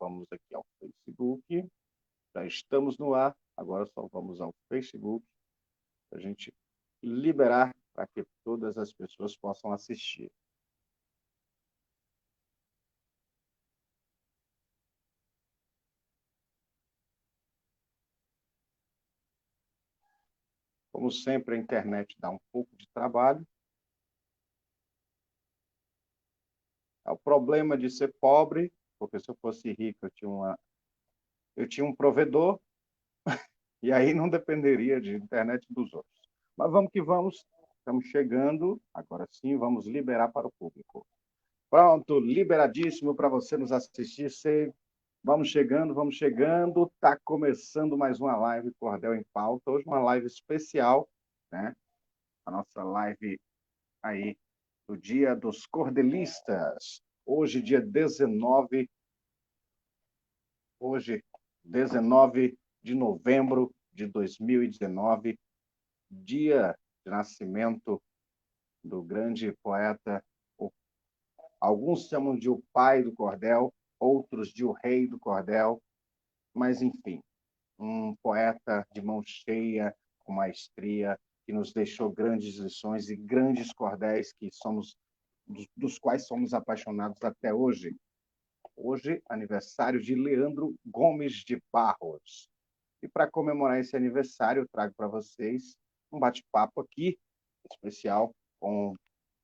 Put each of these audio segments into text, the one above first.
vamos aqui ao Facebook. Já estamos no ar, agora só vamos ao Facebook para a gente liberar para que todas as pessoas possam assistir. Como sempre, a internet dá um pouco de trabalho. É o problema de ser pobre, porque se eu fosse rico, eu tinha um provedor, e aí não dependeria de internet dos outros. Mas vamos que vamos, estamos chegando, agora sim, vamos liberar para o público. Pronto, liberadíssimo para você nos assistir. Vamos chegando. Está começando mais uma live Cordel em Pauta. Hoje uma live especial, né? A nossa live aí do Dia dos Cordelistas. Hoje, dia 19, hoje, 19 de novembro de 2019, dia de nascimento do grande poeta. Alguns chamam de o pai do cordel, outros de o rei do cordel, mas, enfim, um poeta de mão cheia, com maestria, que nos deixou grandes lições e grandes cordéis dos quais somos apaixonados até hoje. Hoje, aniversário de Leandro Gomes de Barros. E para comemorar esse aniversário, eu trago para vocês um bate-papo aqui, especial, com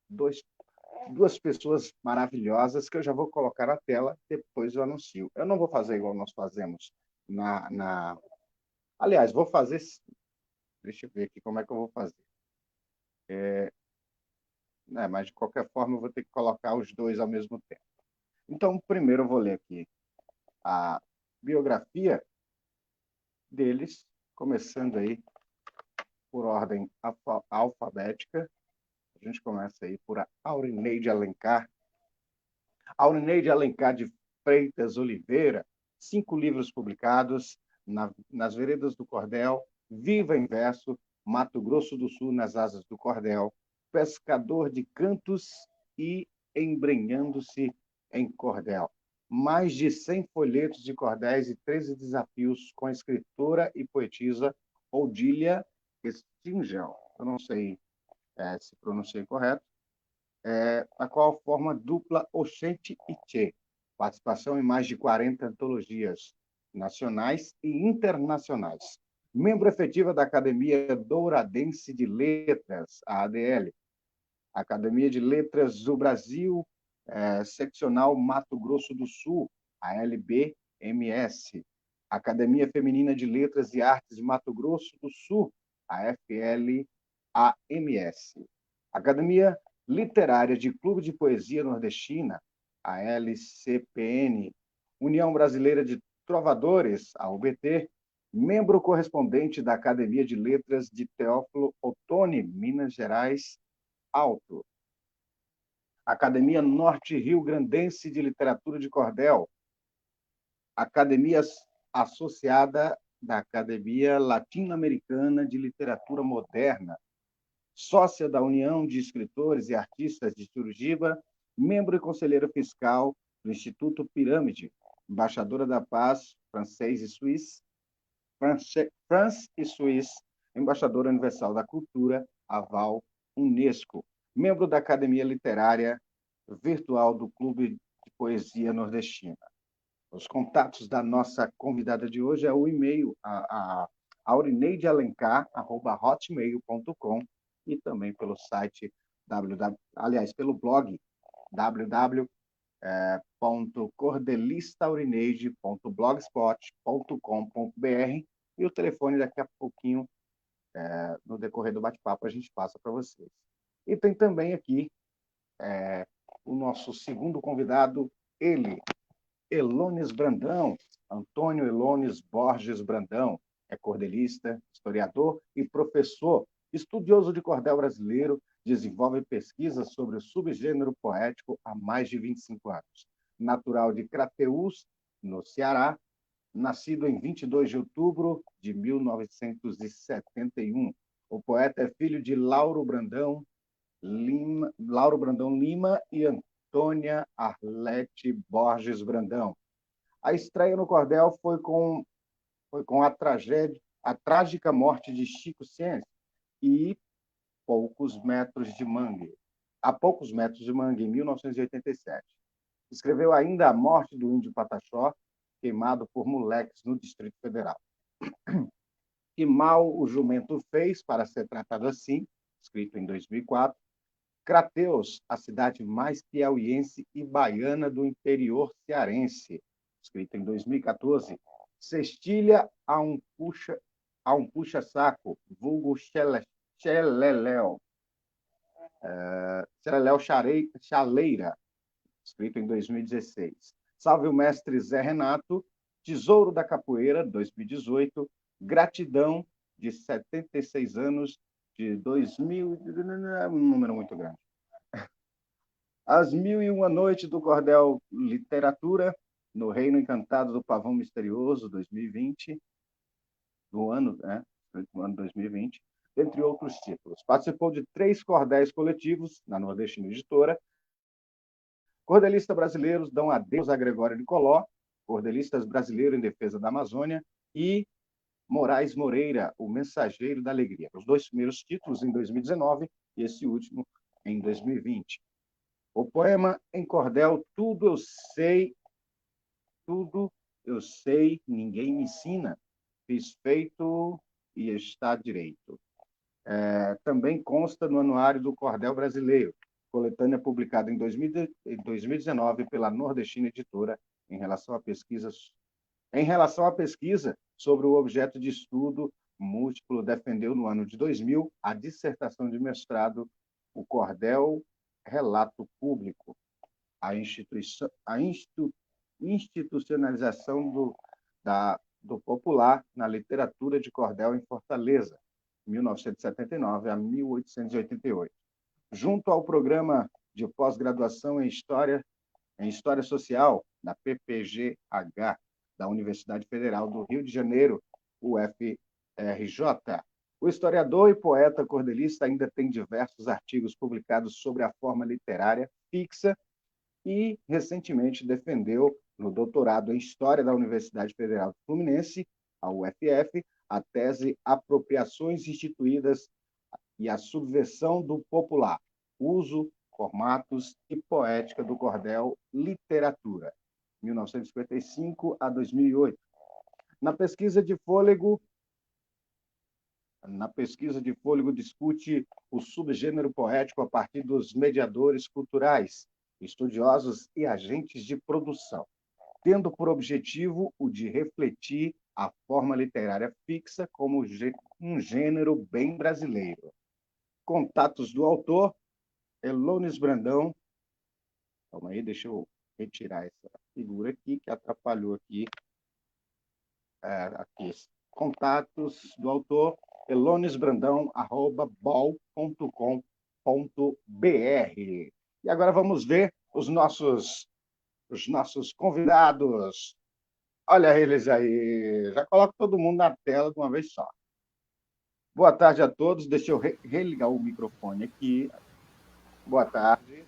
duas pessoas maravilhosas que eu já vou colocar na tela, depois eu anuncio. Eu não vou fazer igual nós fazemos Aliás, vou fazer... Deixa eu ver aqui como é que eu vou fazer. Mas, de qualquer forma, eu vou ter que colocar os dois ao mesmo tempo. Então, primeiro eu vou ler aqui a biografia deles, começando aí por ordem alfabética. A gente começa aí por Aurineide Alencar. Aurineide Alencar de Freitas Oliveira, 5 livros publicados, Nas Veredas do Cordel, Viva em Verso, Mato Grosso do Sul nas Asas do Cordel, Pescador de Cantos e Embrenhando-se em Cordel. Mais de 100 folhetos de cordéis e 13 desafios com a escritora e poetisa Odília Stingel. Eu não sei se pronunciei correto. A qual forma dupla Oxente e Tchê. Participação em mais de 40 antologias nacionais e internacionais. Membro efetiva da Academia Douradense de Letras, a ADL. Academia de Letras do Brasil, seccional Mato Grosso do Sul, a LBMS. Academia Feminina de Letras e Artes de Mato Grosso do Sul, a FLAMS. Academia Literária de Clube de Poesia Nordestina, a LCPN, União Brasileira de Trovadores, a UBT, membro correspondente da Academia de Letras de Teófilo Otoni, Minas Gerais, Alto. Academia Norte Rio Grandense de Literatura de Cordel, Academia associada da Academia Latino-Americana de Literatura Moderna, sócia da União de Escritores e Artistas de Surgiba, membro e conselheira fiscal do Instituto Pirâmide, embaixadora da paz France e Suíça, embaixadora universal da cultura, aval Unesco, membro da Academia Literária Virtual do Clube de Poesia Nordestina. Os contatos da nossa convidada de hoje é o e-mail aurineidealencar@hotmail.com e também pelo site pelo blog www.cordelistaurineide.blogspot.com.br e o telefone daqui a pouquinho, no decorrer do bate-papo, a gente passa para vocês. E tem também aqui o nosso segundo convidado, ele, Elones Brandão, Antônio Elones Borges Brandão, é cordelista, historiador e professor, estudioso de cordel brasileiro, desenvolve pesquisas sobre o subgênero poético há mais de 25 anos. Natural de Crateús, no Ceará, nascido em 22 de outubro de 1971. O poeta é filho de Lauro Brandão Lima e Antônia Arlete Borges Brandão. A estreia no cordel foi com a trágica morte de Chico Science e poucos metros de mangue. A poucos metros de mangue, em 1987. Escreveu ainda A Morte do Índio Pataxó, queimado por moleques no Distrito Federal. Que mal o jumento fez para ser tratado assim, escrito em 2004. Crateus, a cidade mais piauiense e baiana do interior cearense, escrito em 2014. Cestilha a um puxa-saco, vulgo Xeleléu. Xeleléu Chaleira, escrito em 2016. Salve o mestre Zé Renato, Tesouro da Capoeira, 2018. Gratidão, de 76 anos, de 2000, um número muito grande. As Mil e Uma Noites do Cordel Literatura, no Reino Encantado do Pavão Misterioso, 2020, no ano 2020, entre outros títulos. Participou de 3 cordéis coletivos na Nordestina Editora. Cordelistas brasileiros dão adeus a Gregório de Coló, cordelistas brasileiros em defesa da Amazônia, e Moraes Moreira, o Mensageiro da Alegria. Os 2 primeiros títulos em 2019 e esse último em 2020. O poema em cordel, tudo eu sei, ninguém me ensina, fiz feito e está direito. Também consta no Anuário do Cordel Brasileiro, coletânea publicada em 2019 pela Nordestina Editora, em relação à pesquisa sobre o objeto de estudo múltiplo, defendeu no ano de 2000 a dissertação de mestrado, o Cordel Relato Público, a institucionalização do popular na literatura de cordel em Fortaleza, 1979 a 1888. Junto ao programa de pós-graduação em História Social, da PPGH, da Universidade Federal do Rio de Janeiro, UFRJ. O historiador e poeta cordelista ainda tem diversos artigos publicados sobre a forma literária fixa e, recentemente, defendeu, no doutorado em História da Universidade Federal Fluminense, a UFF, a tese Apropriações Instituídas e a Subversão do Popular, Uso, Formatos e Poética do Cordel Literatura, 1955 a 2008. Na pesquisa de fôlego, discute o subgênero poético a partir dos mediadores culturais, estudiosos e agentes de produção, tendo por objetivo o de refletir a forma literária fixa como um gênero bem brasileiro. Contatos do autor, Elones Brandão. Calma aí, deixa eu retirar essa figura aqui, que atrapalhou aqui. Contatos do autor, elonesbrandão@bol.com.br. E agora vamos ver os nossos convidados. Olha eles aí. Já coloco todo mundo na tela de uma vez só. Boa tarde a todos. Deixa eu religar o microfone aqui. Boa tarde.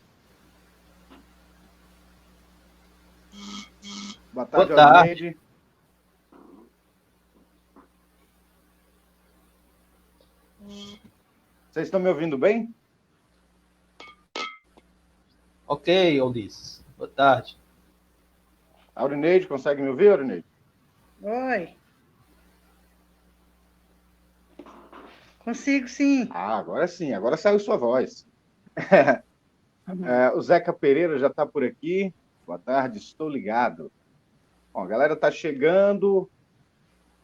Boa tarde, Aurineide. Vocês estão me ouvindo bem? Ok, Ulisses. Boa tarde. Aurineide, consegue me ouvir, Aurineide? Oi. Consigo, sim. Agora sim, agora saiu sua voz. O Zeca Pereira já está por aqui. Boa tarde, estou ligado. Bom, a galera está chegando.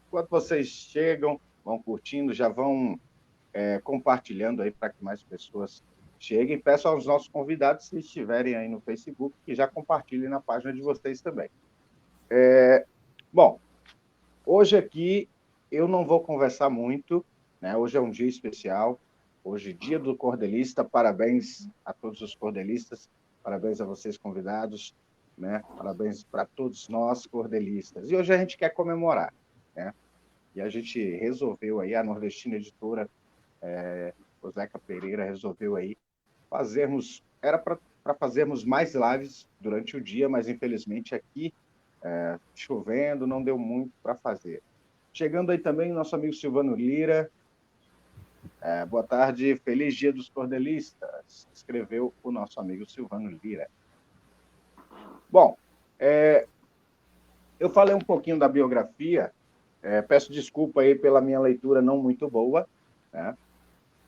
Enquanto vocês chegam, vão curtindo, já vão compartilhando aí para que mais pessoas cheguem. Peço aos nossos convidados, se estiverem aí no Facebook, que já compartilhem na página de vocês também. Bom, hoje aqui eu não vou conversar muito, né? Hoje é um dia especial, hoje dia do cordelista, parabéns a todos os cordelistas, parabéns a vocês convidados, né? Parabéns para todos nós cordelistas. E hoje a gente quer comemorar, né? E a gente resolveu aí, a Nordestina Editora, o Zeca Pereira resolveu aí era para fazermos mais lives durante o dia, mas infelizmente aqui chovendo, não deu muito para fazer. Chegando aí também nosso amigo Silvano Lira. Boa tarde, feliz dia dos cordelistas, escreveu o nosso amigo Silvano Lira. Bom, eu falei um pouquinho da biografia, peço desculpa aí pela minha leitura não muito boa, né?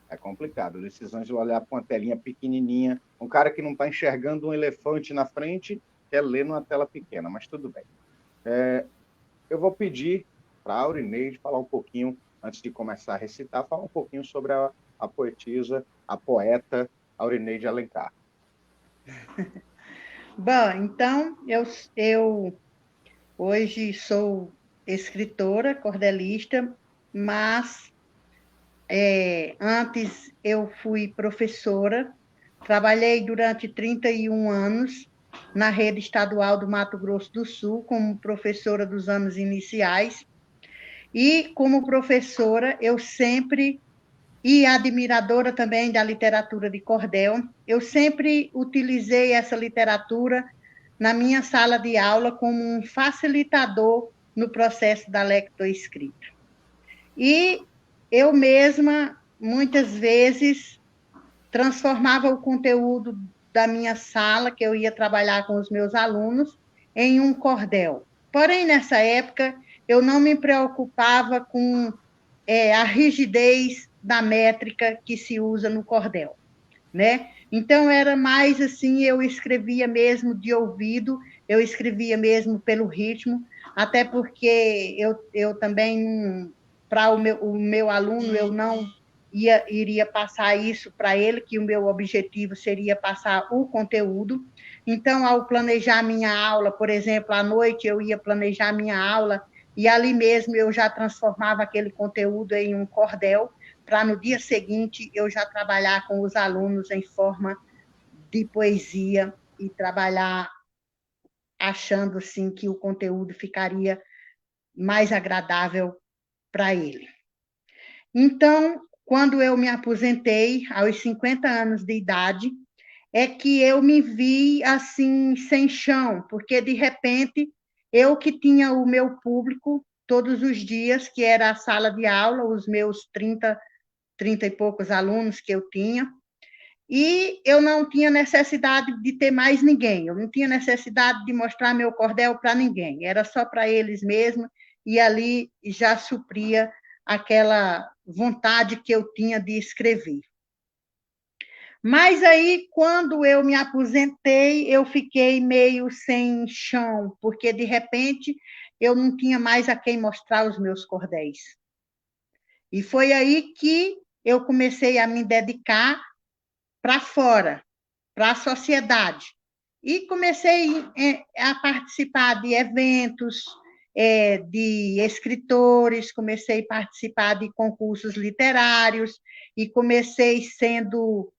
É complicado, decisões de olhar para uma telinha pequenininha, um cara que não está enxergando um elefante na frente, quer ler numa tela pequena, mas tudo bem. Eu vou pedir para a Aurineide falar um pouquinho, antes de começar a recitar, falar um pouquinho sobre a poetisa, a poeta Aurineide Alencar. Bom, então, eu hoje sou escritora, cordelista, mas antes eu fui professora, trabalhei durante 31 anos na rede estadual do Mato Grosso do Sul como professora dos anos iniciais, e como professora eu sempre, e admiradora também da literatura de cordel, eu sempre utilizei essa literatura na minha sala de aula como um facilitador no processo da lectoescrita. E eu mesma, muitas vezes, transformava o conteúdo da minha sala, que eu ia trabalhar com os meus alunos, em um cordel. Porém, nessa época, eu não me preocupava com a rigidez da métrica que se usa no cordel, né? Então, era mais assim, eu escrevia mesmo de ouvido, eu escrevia mesmo pelo ritmo, até porque eu também, para o meu aluno, eu não iria passar isso para ele, que o meu objetivo seria passar o conteúdo. Então, ao planejar minha aula, por exemplo, à noite eu ia planejar minha aula, e ali mesmo eu já transformava aquele conteúdo em um cordel, para no dia seguinte eu já trabalhar com os alunos em forma de poesia e trabalhar achando assim que o conteúdo ficaria mais agradável para ele. Então, quando eu me aposentei aos 50 anos de idade, é que eu me vi assim sem chão, porque de repente eu que tinha o meu público todos os dias, que era a sala de aula, os meus 30 e poucos alunos que eu tinha, e eu não tinha necessidade de ter mais ninguém, eu não tinha necessidade de mostrar meu cordel para ninguém, era só para eles mesmos, e ali já supria aquela vontade que eu tinha de escrever. Mas aí, quando eu me aposentei, eu fiquei meio sem chão, porque de repente eu não tinha mais a quem mostrar os meus cordéis. E foi aí que eu comecei a me dedicar para fora, para a sociedade. E comecei a participar de eventos, de escritores, comecei a participar de concursos literários, e comecei sendo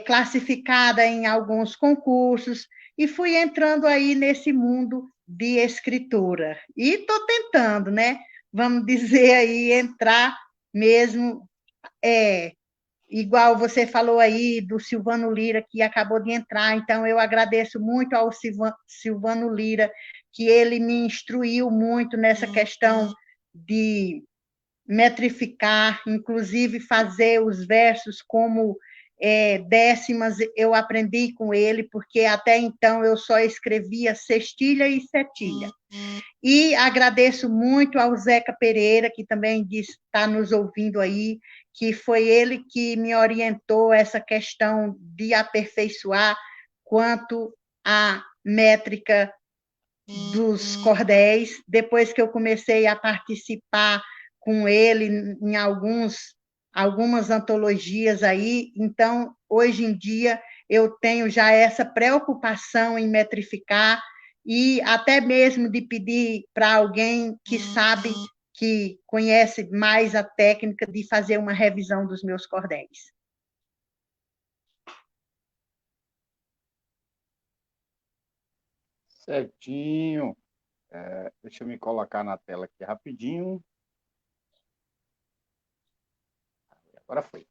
classificada em alguns concursos, e fui entrando aí nesse mundo de escritora. E estou tentando, né? Vamos dizer aí, entrar mesmo, igual você falou aí do Silvano Lira, que acabou de entrar, então eu agradeço muito ao Silvano Lira, que ele me instruiu muito nessa questão de metrificar, inclusive fazer os versos como décimas, eu aprendi com ele, porque até então eu só escrevia cestilha e setilha. E agradeço muito ao Zeca Pereira, que também está nos ouvindo aí, que foi ele que me orientou essa questão de aperfeiçoar quanto à métrica dos cordéis. Depois que eu comecei a participar com ele em algumas antologias aí, então, hoje em dia, eu tenho já essa preocupação em metrificar, e até mesmo de pedir para alguém que sabe, que conhece mais a técnica, de fazer uma revisão dos meus cordéis. Certinho. Deixa eu me colocar na tela aqui rapidinho. Agora foi.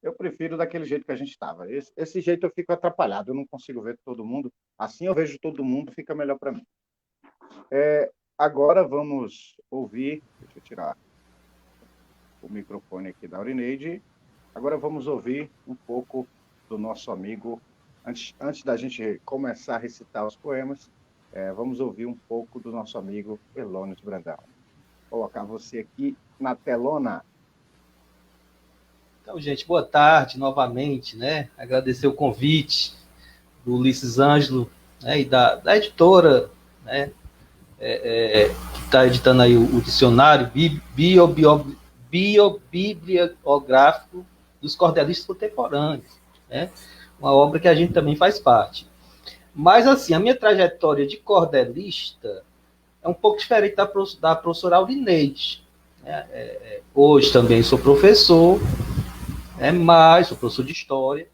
Eu prefiro daquele jeito que a gente estava. Esse jeito eu fico atrapalhado, eu não consigo ver todo mundo. Assim eu vejo todo mundo, fica melhor para mim. Agora vamos ouvir. Deixa eu tirar o microfone aqui da Aurineide. Agora vamos ouvir um pouco do nosso amigo. Antes da gente começar a recitar os poemas, vamos ouvir um pouco do nosso amigo Elônio Brandão. Vou colocar você aqui na telona. Então, gente, boa tarde novamente, né? Agradecer o convite do Ulisses Ângelo, né, e da editora, né, que está editando aí o dicionário biobibliográfico dos cordelistas contemporâneos, né? Uma obra que a gente também faz parte. Mas, assim, a minha trajetória de cordelista é um pouco diferente da professora Aurineide, né? Hoje também sou professor, mas sou professor de história,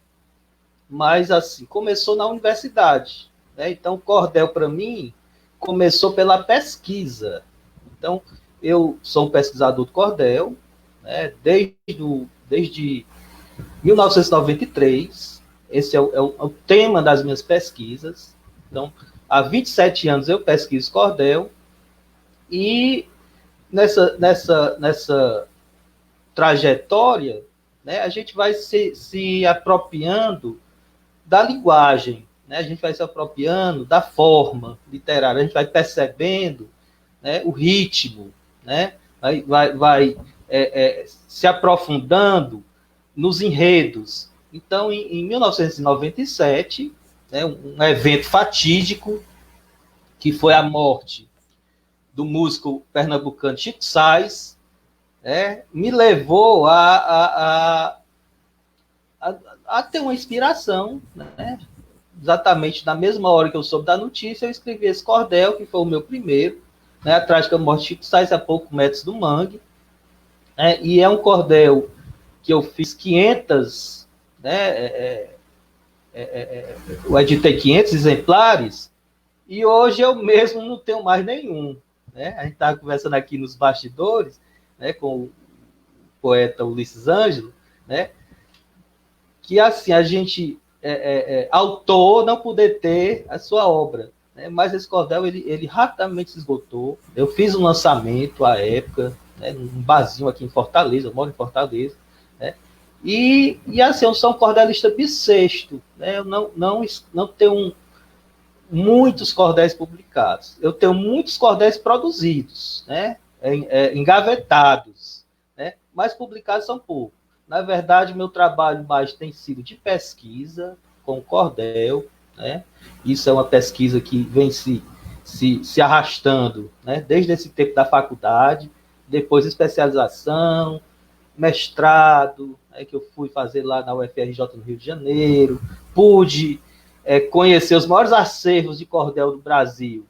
mas assim, começou na universidade, né? Então, o cordel, para mim, começou pela pesquisa. Então, eu sou um pesquisador do cordel, né? Desde 1993, esse é o tema das minhas pesquisas. Então, há 27 anos eu pesquiso cordel, e nessa trajetória, né, a gente vai se apropriando da linguagem, né? A gente vai se apropriando da forma literária, a gente vai percebendo, né, o ritmo, né? Vai se aprofundando nos enredos. Então, em 1997, né, um evento fatídico, que foi a morte do músico pernambucano Chico Sainz, né, me levou a ter uma inspiração, né? Exatamente na mesma hora que eu soube da notícia, eu escrevi esse cordel, que foi o meu primeiro, né? A trágica morte de Chico Sainz, a poucos metros do mangue, né? E é um cordel que eu fiz 500, né? Eu editei 500 exemplares, e hoje eu mesmo não tenho mais nenhum, né? A gente estava conversando aqui nos bastidores, né, com o poeta Ulisses Ângelo, né? Que assim, a gente, autor, não poder ter a sua obra, né? Mas esse cordel, ele rapidamente se esgotou. Eu fiz um lançamento à época, né, num barzinho aqui em Fortaleza, eu moro em Fortaleza, né? E assim, eu sou um cordelista bissexto, né? Eu não tenho muitos cordéis publicados. Eu tenho muitos cordéis produzidos, né? Engavetados, né? Mas publicados são poucos. Na verdade, meu trabalho mais tem sido de pesquisa com cordel, né? Isso é uma pesquisa que vem se arrastando, né? Desde esse tempo da faculdade, depois especialização, mestrado, né, que eu fui fazer lá na UFRJ no Rio de Janeiro, pude conhecer os maiores acervos de cordel do Brasil,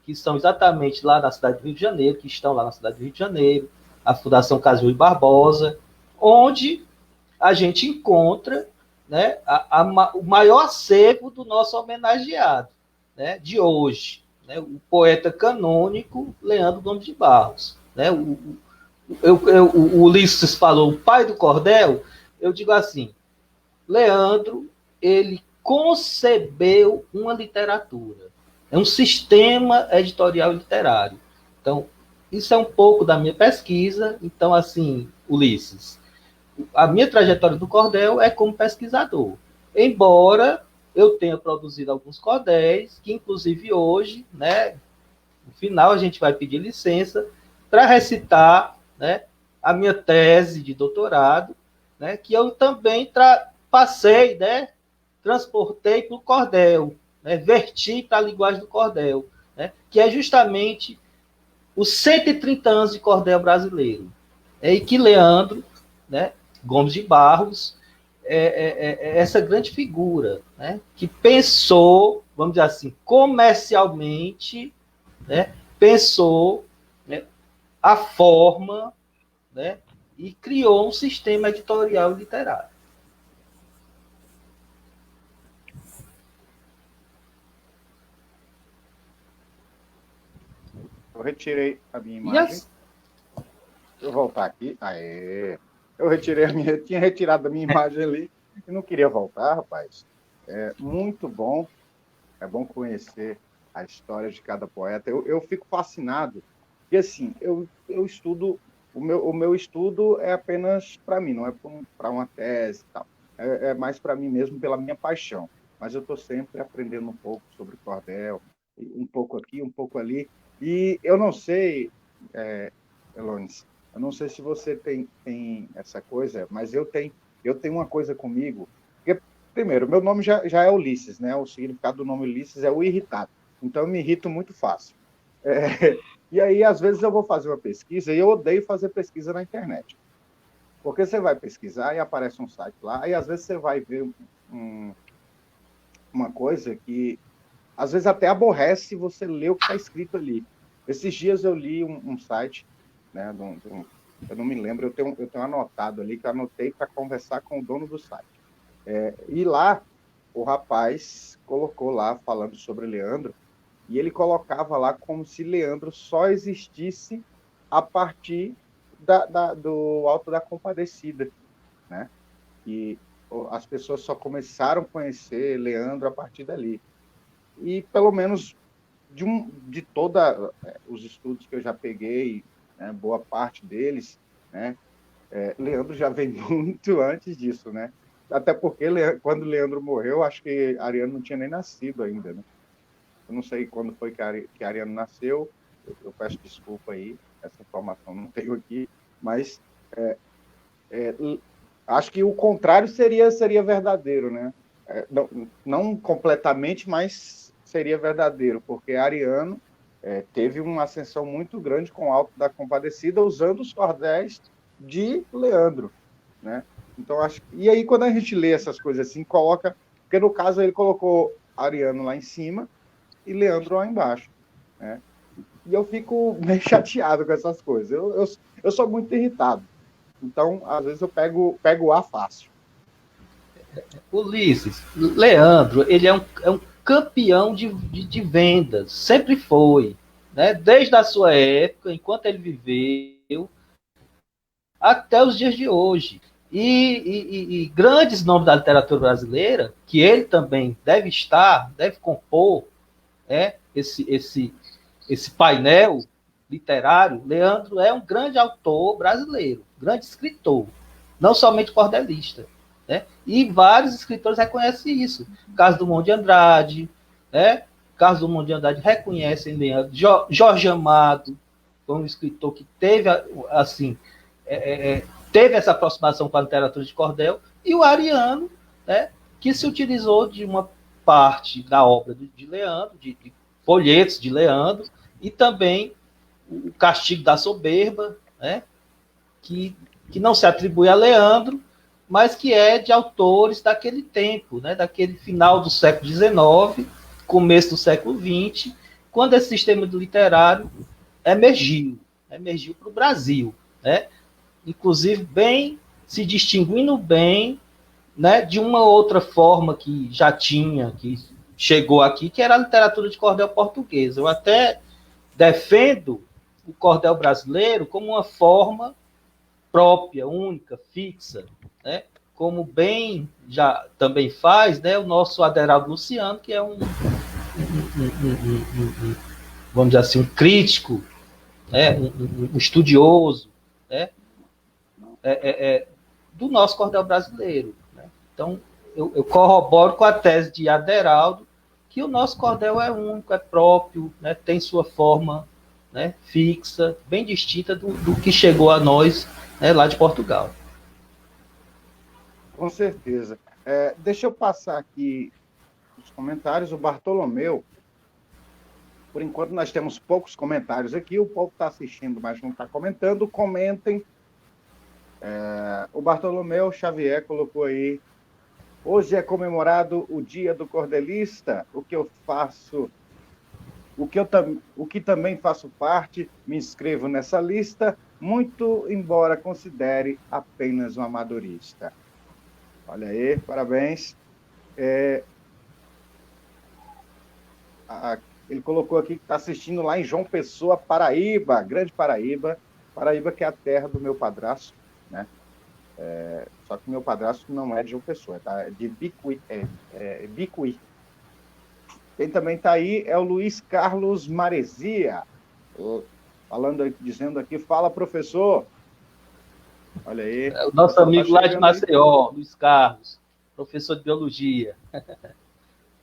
que estão exatamente lá na cidade do Rio de Janeiro, que estão lá na cidade do Rio de Janeiro, a Fundação Casimiro e Barbosa, onde a gente encontra, né, o maior acervo do nosso homenageado, né, de hoje, né, o poeta canônico Leandro Gomes de Barros. Né, o Ulisses falou o pai do cordel, eu digo assim, Leandro, ele concebeu uma literatura, é um sistema editorial literário. Então, isso é um pouco da minha pesquisa. Então, assim, Ulisses, a minha trajetória do cordel é como pesquisador. Embora eu tenha produzido alguns cordéis, que inclusive hoje, né, no final a gente vai pedir licença para recitar, né, a minha tese de doutorado, né, que eu também passei, né, transportei para o cordel, né, verti para a linguagem do cordel, né, que é justamente os 130 anos de cordel brasileiro. E que Leandro, né, Gomes de Barros é essa grande figura, né, que pensou, vamos dizer assim, comercialmente, né, pensou, né, a forma, né, e criou um sistema editorial literário. Eu retirei a minha imagem. Deixa eu voltar aqui. Aê. tinha retirado a minha imagem ali e não queria voltar, rapaz. É muito bom, é bom conhecer a história de cada poeta. Eu fico fascinado, porque assim, eu estudo, o meu estudo é apenas para mim, não é para uma tese e tal. É mais para mim mesmo, pela minha paixão. Mas eu estou sempre aprendendo um pouco sobre cordel, um pouco aqui, um pouco ali. E eu não sei, Elones, eu não sei se você tem essa coisa, mas eu tenho uma coisa comigo. Porque, primeiro, meu nome já é Ulisses, né? O significado do nome Ulisses é o irritado. Então, eu me irrito muito fácil. E aí, às vezes, eu vou fazer uma pesquisa e eu odeio fazer pesquisa na internet. Porque você vai pesquisar e aparece um site lá, e às vezes você vai ver uma coisa que, às vezes, até aborrece você ler o que está escrito ali. Esses dias eu li um site, né, eu não me lembro, eu tenho anotado ali, que eu anotei para conversar com o dono do site. E lá, o rapaz colocou lá, falando sobre Leandro, e ele colocava lá como se Leandro só existisse a partir do Alto da Compadecida, né? E as pessoas só começaram a conhecer Leandro a partir dali. E pelo menos de toda os estudos que eu já peguei, né, boa parte deles, né, Leandro já vem muito antes disso, né? Até porque quando Leandro morreu, acho que Ariano não tinha nem nascido ainda, né? Eu não sei quando foi que Ariano nasceu, eu peço desculpa aí, essa informação não tenho aqui, mas é, acho que o contrário seria verdadeiro, né? Não completamente, mas seria verdadeiro, porque Ariano teve uma ascensão muito grande com o Alto da Compadecida, usando os cordéis de Leandro, né? Então, e aí, quando a gente lê essas coisas assim, coloca... Porque, no caso, ele colocou Ariano lá em cima e Leandro lá embaixo, né? E eu fico meio chateado com essas coisas. Eu sou muito irritado. Então, às vezes, eu pego o A fácil. Ulisses, Leandro, ele é um campeão de vendas, sempre foi, né? Desde a sua época, enquanto ele viveu, até os dias de hoje. E grandes nomes da literatura brasileira, que ele também deve compor, esse painel literário. Leandro é um grande autor brasileiro, grande escritor, não somente cordelista. Né? E vários escritores reconhecem isso. Carlos Drummond de Andrade, né? Carlos Drummond de Andrade reconhecem Leandro. Jorge Amado foi um escritor que teve, assim, teve essa aproximação com a literatura de cordel, e o Ariano, né, que se utilizou de uma parte da obra de Leandro, de folhetos de Leandro, e também o Castigo da Soberba, né, que não se atribui a Leandro, mas que é de autores daquele tempo, né, daquele final do século XIX, começo do século XX, quando esse sistema literário emergiu para o Brasil, né? Inclusive se distinguindo bem, né, de uma outra forma que já tinha, que chegou aqui, que era a literatura de cordel portuguesa. Eu até defendo o cordel brasileiro como uma forma própria, única, fixa, né? Como bem já também faz, né, o nosso Aderaldo Luciano, que é vamos dizer assim, um crítico, né, um estudioso, né, do nosso cordel brasileiro. Né? Então, eu corroboro com a tese de Aderaldo, que o nosso cordel é único, é próprio, né, tem sua forma, né, fixa, bem distinta do que chegou a nós, né, lá de Portugal. Com certeza. Deixa eu passar aqui os comentários. O Bartolomeu, por enquanto nós temos poucos comentários aqui, o povo está assistindo, mas não está comentando. Comentem. O Bartolomeu Xavier colocou aí: hoje é comemorado o Dia do Cordelista, o que também faço parte, me inscrevo nessa lista, muito embora considere apenas um amadorista. Olha aí, parabéns. Ele colocou aqui que está assistindo lá em João Pessoa, Paraíba, grande Paraíba, Paraíba que é a terra do meu padrasto, né? Só que meu padrasto não é de João Pessoa, tá? É de Bicuí. Bicuí. Quem também está aí é o Luiz Carlos Maresia, dizendo aqui, fala, professor. Olha aí. É o nosso amigo lá de Maceió, Luiz Carlos, professor de biologia.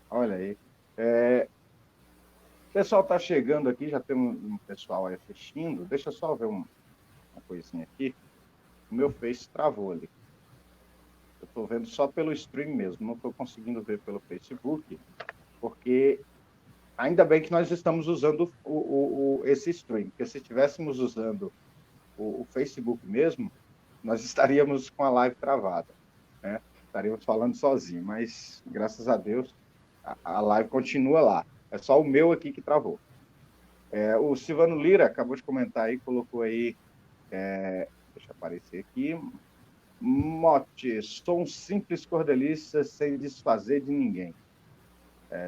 Olha aí. O pessoal está chegando aqui, já tem um pessoal aí assistindo. Deixa eu só ver uma coisinha aqui. O meu Face travou ali. Eu estou vendo só pelo stream mesmo, não estou conseguindo ver pelo Facebook, porque ainda bem que nós estamos usando esse stream, porque se estivéssemos usando o Facebook mesmo, nós estaríamos com a live travada, né? Estaríamos falando sozinho, mas graças a Deus a live continua lá. É só o meu aqui que travou. O Silvano Lira acabou de comentar aí, colocou aí, deixa eu aparecer aqui, mote, sou um simples cordelista sem desfazer de ninguém.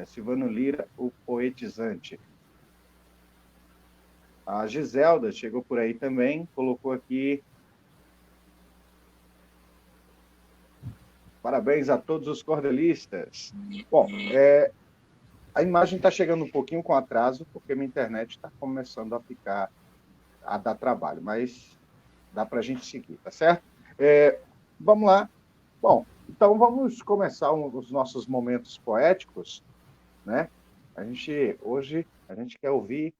Silvano Lira, o poetizante. A Giselda chegou por aí também, colocou aqui, parabéns a todos os cordelistas. Bom, a imagem está chegando um pouquinho com atraso, porque minha internet está começando a dar trabalho, mas dá para a gente seguir, tá certo? Vamos lá. Bom, então vamos começar os nossos momentos poéticos, né? Hoje a gente quer ouvir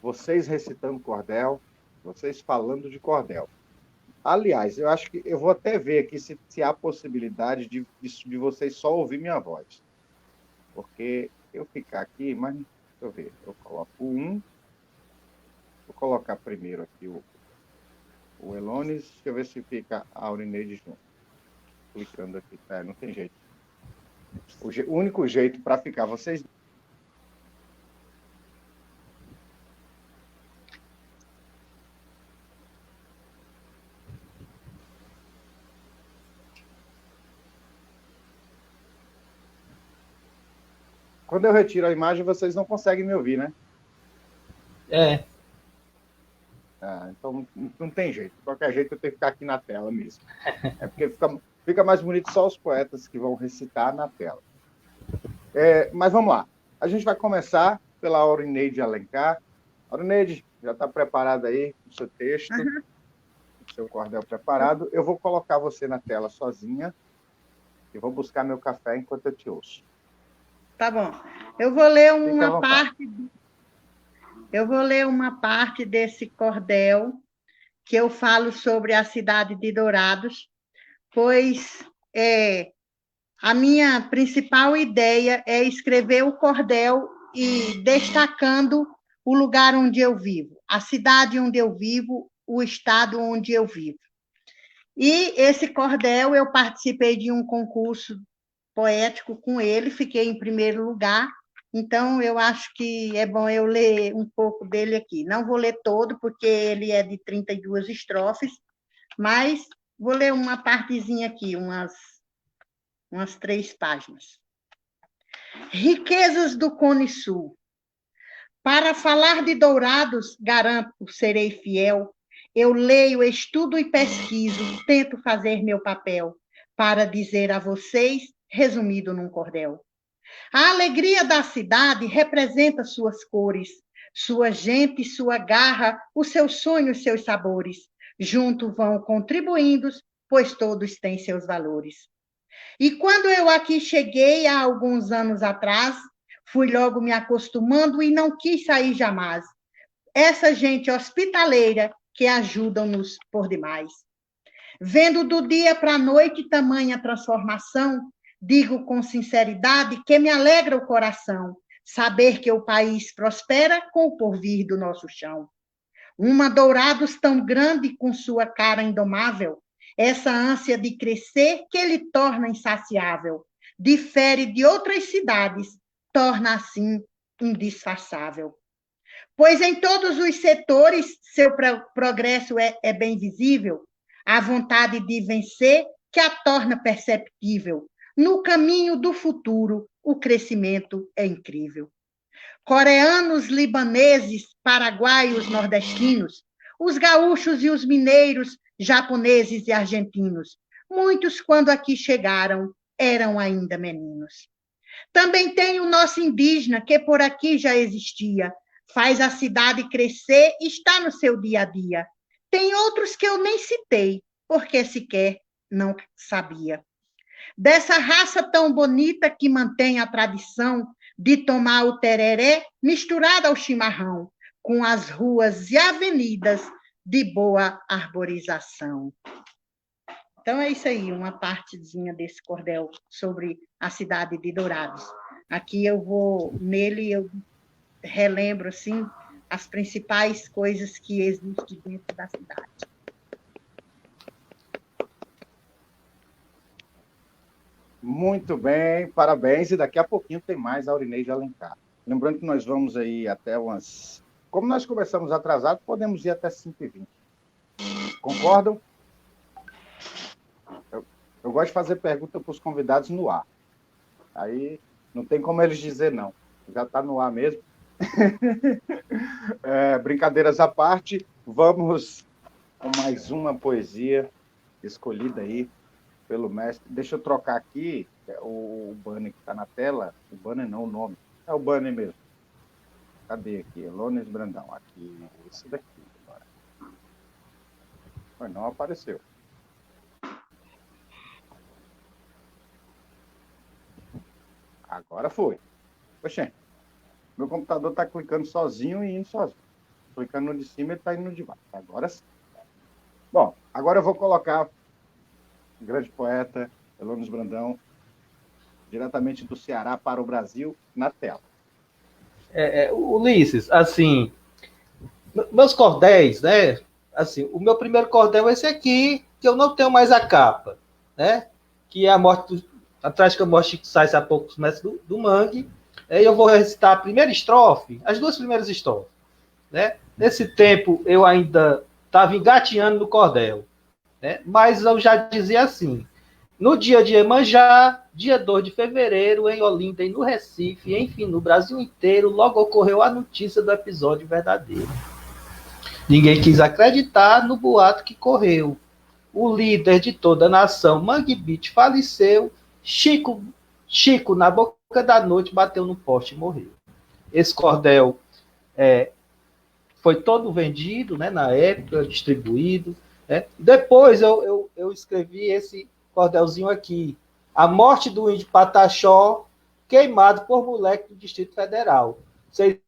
vocês recitando cordel, vocês falando de cordel. Aliás, eu acho que eu vou até ver aqui se há possibilidade de vocês só ouvir minha voz. Porque eu ficar aqui, mas deixa eu ver, eu coloco vou colocar primeiro aqui o Elones, deixa eu ver se fica a Aurineide junto. Clicando aqui, não tem jeito. O único jeito para ficar vocês. Quando eu retiro a imagem, vocês não conseguem me ouvir, né? Então não tem jeito. De qualquer jeito, eu tenho que ficar aqui na tela mesmo. Porque fica mais bonito só os poetas que vão recitar na tela. Mas vamos lá. A gente vai começar pela Aurineide Alencar. Aurineide, já está preparada aí o seu texto, o seu cordel preparado. Eu vou colocar você na tela sozinha e vou buscar meu café enquanto eu te ouço. Tá bom. Eu vou ler uma parte desse cordel que eu falo sobre a cidade de Dourados, pois a minha principal ideia é escrever o cordel e destacando o lugar onde eu vivo, a cidade onde eu vivo, o estado onde eu vivo. E esse cordel, eu participei de um concurso poético com ele, fiquei em primeiro lugar, então eu acho que é bom eu ler um pouco dele aqui. Não vou ler todo, porque ele é de 32 estrofes, mas vou ler uma partezinha aqui, umas 3 páginas. Riquezas do Cone Sul. Para falar de Dourados, garanto, serei fiel. Eu leio, estudo e pesquiso, tento fazer meu papel para dizer a vocês, resumido num cordel. A alegria da cidade representa suas cores, sua gente, sua garra, os seus sonhos, seus sabores. Junto vão contribuindo, pois todos têm seus valores. E quando eu aqui cheguei, há alguns anos atrás, fui logo me acostumando e não quis sair jamais. Essa gente hospitaleira que ajudam-nos por demais. Vendo do dia para a noite tamanha transformação, digo com sinceridade que me alegra o coração saber que o país prospera com o porvir do nosso chão. Uma Dourados tão grande com sua cara indomável, essa ânsia de crescer que ele torna insaciável, difere de outras cidades, torna assim indisfarçável. Pois em todos os setores seu progresso é bem visível, a vontade de vencer que a torna perceptível. No caminho do futuro, o crescimento é incrível. Coreanos, libaneses, paraguaios, nordestinos, os gaúchos e os mineiros, japoneses e argentinos. Muitos, quando aqui chegaram, eram ainda meninos. Também tem o nosso indígena, que por aqui já existia, faz a cidade crescer, está no seu dia a dia. Tem outros que eu nem citei, porque sequer não sabia. Dessa raça tão bonita que mantém a tradição de tomar o tereré misturado ao chimarrão, com as ruas e avenidas de boa arborização. Então, é isso aí, uma partezinha desse cordel sobre a cidade de Dourados. Aqui nele eu relembro, assim, as principais coisas que existem dentro da cidade. Muito bem, parabéns. E daqui a pouquinho tem mais Aurinei de Alencar. Lembrando que nós vamos aí até umas... Como nós começamos atrasado, podemos ir até 5h20. Concordam? Eu gosto de fazer pergunta para os convidados no ar. Aí não tem como eles dizer não. Já está no ar mesmo. Brincadeiras à parte, vamos com mais uma poesia escolhida aí pelo mestre. Deixa eu trocar aqui o banner que está na tela. O banner não, o nome. É o banner mesmo. Cadê aqui? Elones Brandão. Aqui, esse daqui. Agora. Não apareceu. Agora foi. Poxa, meu computador está clicando sozinho e indo sozinho. Clicando no de cima, ele está indo no de baixo. Agora sim. Bom, agora eu vou colocar o grande poeta Elones Brandão, diretamente do Ceará para o Brasil, na tela. Ulisses, assim, meus cordéis, né? Assim, o meu primeiro cordel é esse aqui, que eu não tenho mais a capa, né? Que é a trágica morte que sai a poucos metros do mangue. Aí eu vou recitar a primeira estrofe, as duas primeiras estrofes, né? Nesse tempo eu ainda estava engateando no cordel, né? Mas eu já dizia assim: no dia de Iemanjá, dia 2 de fevereiro, em Olinda e no Recife, enfim, no Brasil inteiro, logo ocorreu a notícia do episódio verdadeiro. Ninguém quis acreditar no boato que correu. O líder de toda a nação, Mangue Beach, faleceu. Chico, na boca da noite, bateu no poste e morreu. Esse cordel foi todo vendido, né, na época, distribuído. Né? Depois eu escrevi esse cordelzinho aqui. A morte do índio Pataxó, queimado por moleque do Distrito Federal. Vocês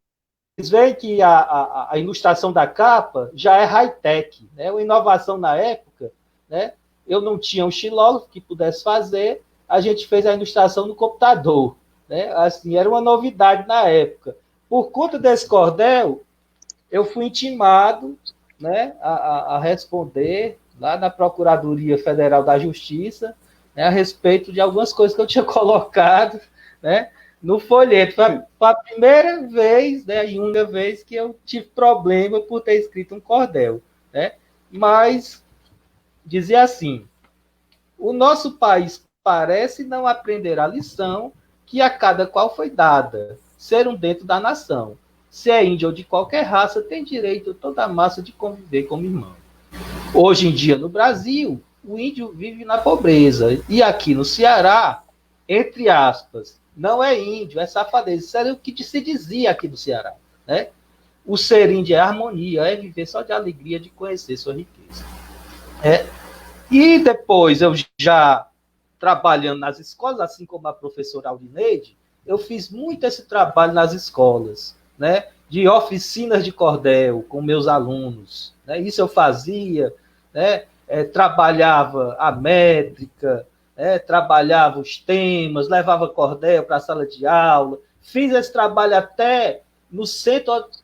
veem que a ilustração da capa já é high-tech, né? Uma inovação na época, né? Eu não tinha um xilógrafo que pudesse fazer, a gente fez a ilustração no computador, né? Assim, era uma novidade na época. Por conta desse cordel, eu fui intimado, né, a responder lá na Procuradoria Federal da Justiça, né, a respeito de algumas coisas que eu tinha colocado, né, no folheto. Foi a primeira vez, né, e única vez que eu tive problema por ter escrito um cordel, né? Mas dizia assim: o nosso país parece não aprender a lição que a cada qual foi dada, ser um dentro da nação. Se é índio ou de qualquer raça, tem direito toda a massa de conviver como irmão. Hoje em dia, no Brasil, o índio vive na pobreza. E aqui no Ceará, entre aspas, não é índio, é safadeza. Isso era o que se dizia aqui no Ceará, né? O ser índio é harmonia, é viver só de alegria de conhecer sua riqueza. E depois, eu já trabalhando nas escolas, assim como a professora Aurineide, eu fiz muito esse trabalho nas escolas, né, de oficinas de cordel com meus alunos. Né? Isso eu fazia, né, trabalhava a métrica, trabalhava os temas, levava cordel para a sala de aula. Fiz esse trabalho até nos centros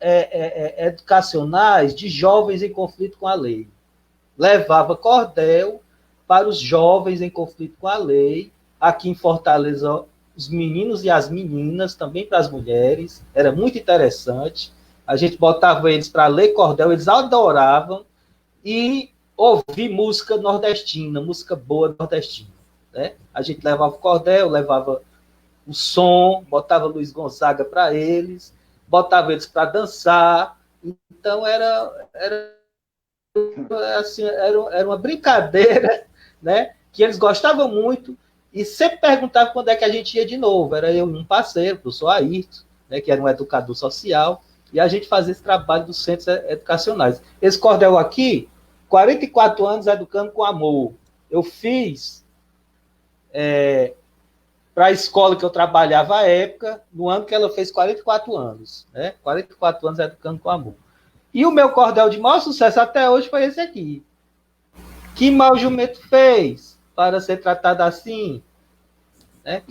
educacionais de jovens em conflito com a lei. Levava cordel para os jovens em conflito com a lei, aqui em Fortaleza, os meninos e as meninas, também para as mulheres, era muito interessante. A gente botava eles para ler cordel, eles adoravam, e ouvir música nordestina, música boa nordestina. Né? A gente levava o cordel, levava o som, botava Luiz Gonzaga para eles, botava eles para dançar. Então, era assim, era uma brincadeira, né? Que eles gostavam muito e sempre perguntavam quando é que a gente ia de novo. Era eu e um parceiro, o professor Ayrton, né, que era um educador social, e a gente fazia esse trabalho dos centros educacionais. Esse cordel aqui, 44 anos educando com amor. Eu fiz para a escola que eu trabalhava à época, no ano que ela fez 44 anos. Né? 44 anos educando com amor. E o meu cordel de maior sucesso até hoje foi esse aqui. Que mal jumento fez para ser tratado assim? Né?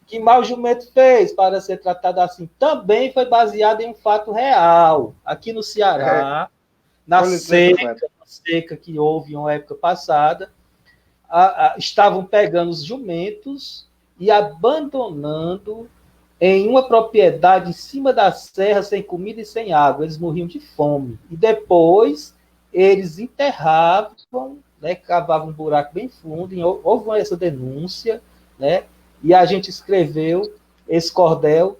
Que mal jumento fez para ser tratado assim? Também foi baseado em um fato real. Aqui no Ceará, na seca que houve em uma época passada, estavam pegando os jumentos e abandonando em uma propriedade em cima da serra, sem comida e sem água. Eles morriam de fome. E depois eles enterravam, né, cavavam um buraco bem fundo, e houve essa denúncia, né, e a gente escreveu esse cordel.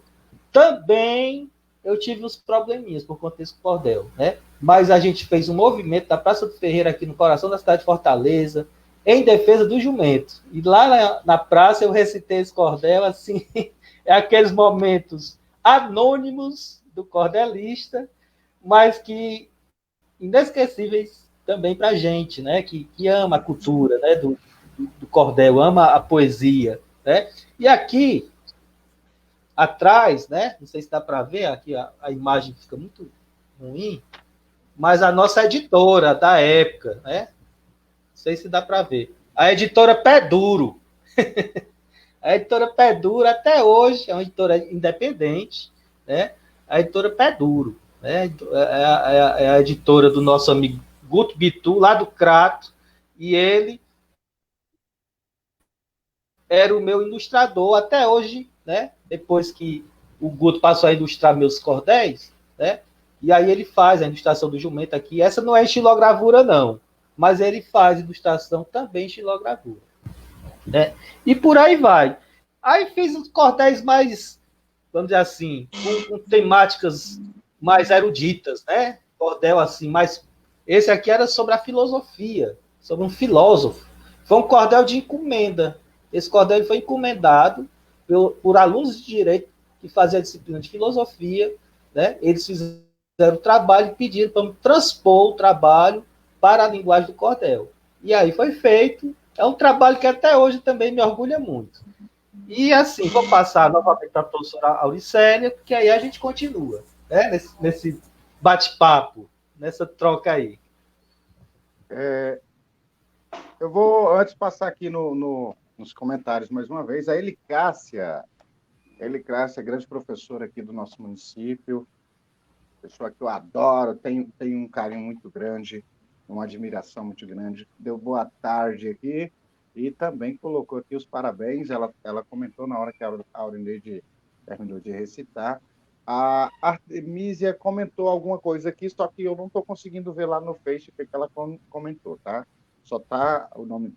Também eu tive uns probleminhas por conta desse cordel, né, mas a gente fez um movimento da Praça do Ferreira, aqui no coração da cidade de Fortaleza, em defesa do jumento. E lá na praça eu recitei esse cordel, assim, é aqueles momentos anônimos do cordelista, mas que inesquecíveis também para a gente, né? Que ama a cultura, né? Do cordel, ama a poesia, né? E aqui atrás, né? Não sei se dá para ver, aqui a imagem fica muito ruim, mas a nossa editora da época, né? Não sei se dá para ver. A editora Pé Duro. A editora Pé Duro, até hoje, é uma editora independente, né? A editora Pé Duro, né? É a editora do nosso amigo Guto Bitu, lá do Crato, e ele era o meu ilustrador até hoje, né? Depois que o Guto passou a ilustrar meus cordéis, né? E aí ele faz a ilustração do jumento aqui. Essa não é estilogravura, não, mas ele faz ilustração também estilogravura, né? E por aí vai. Aí fiz os cordéis mais, vamos dizer assim, com temáticas mais eruditas, né? Cordel assim, mais. Esse aqui era sobre a filosofia, sobre um filósofo. Foi um cordel de encomenda. Esse cordel foi encomendado por alunos de direito que faziam a disciplina de filosofia, né? Eles fizeram o trabalho e pediram para transpor o trabalho para a linguagem do cordel. E aí foi feito. É um trabalho que até hoje também me orgulha muito. E assim, vou passar novamente para a professora Auricélia, porque aí a gente continua, né? Nesse bate-papo, nessa troca aí. Eu vou antes passar aqui nos comentários mais uma vez. A Elicácia, grande professora aqui do nosso município, pessoa que eu adoro, tenho um carinho muito grande, uma admiração muito grande. Deu boa tarde aqui e também colocou aqui os parabéns. Ela comentou na hora que a Aurineide terminou de recitar. A Artemisia comentou alguma coisa aqui, só que eu não estou conseguindo ver lá no Face o que ela comentou, tá? Só tá o nome.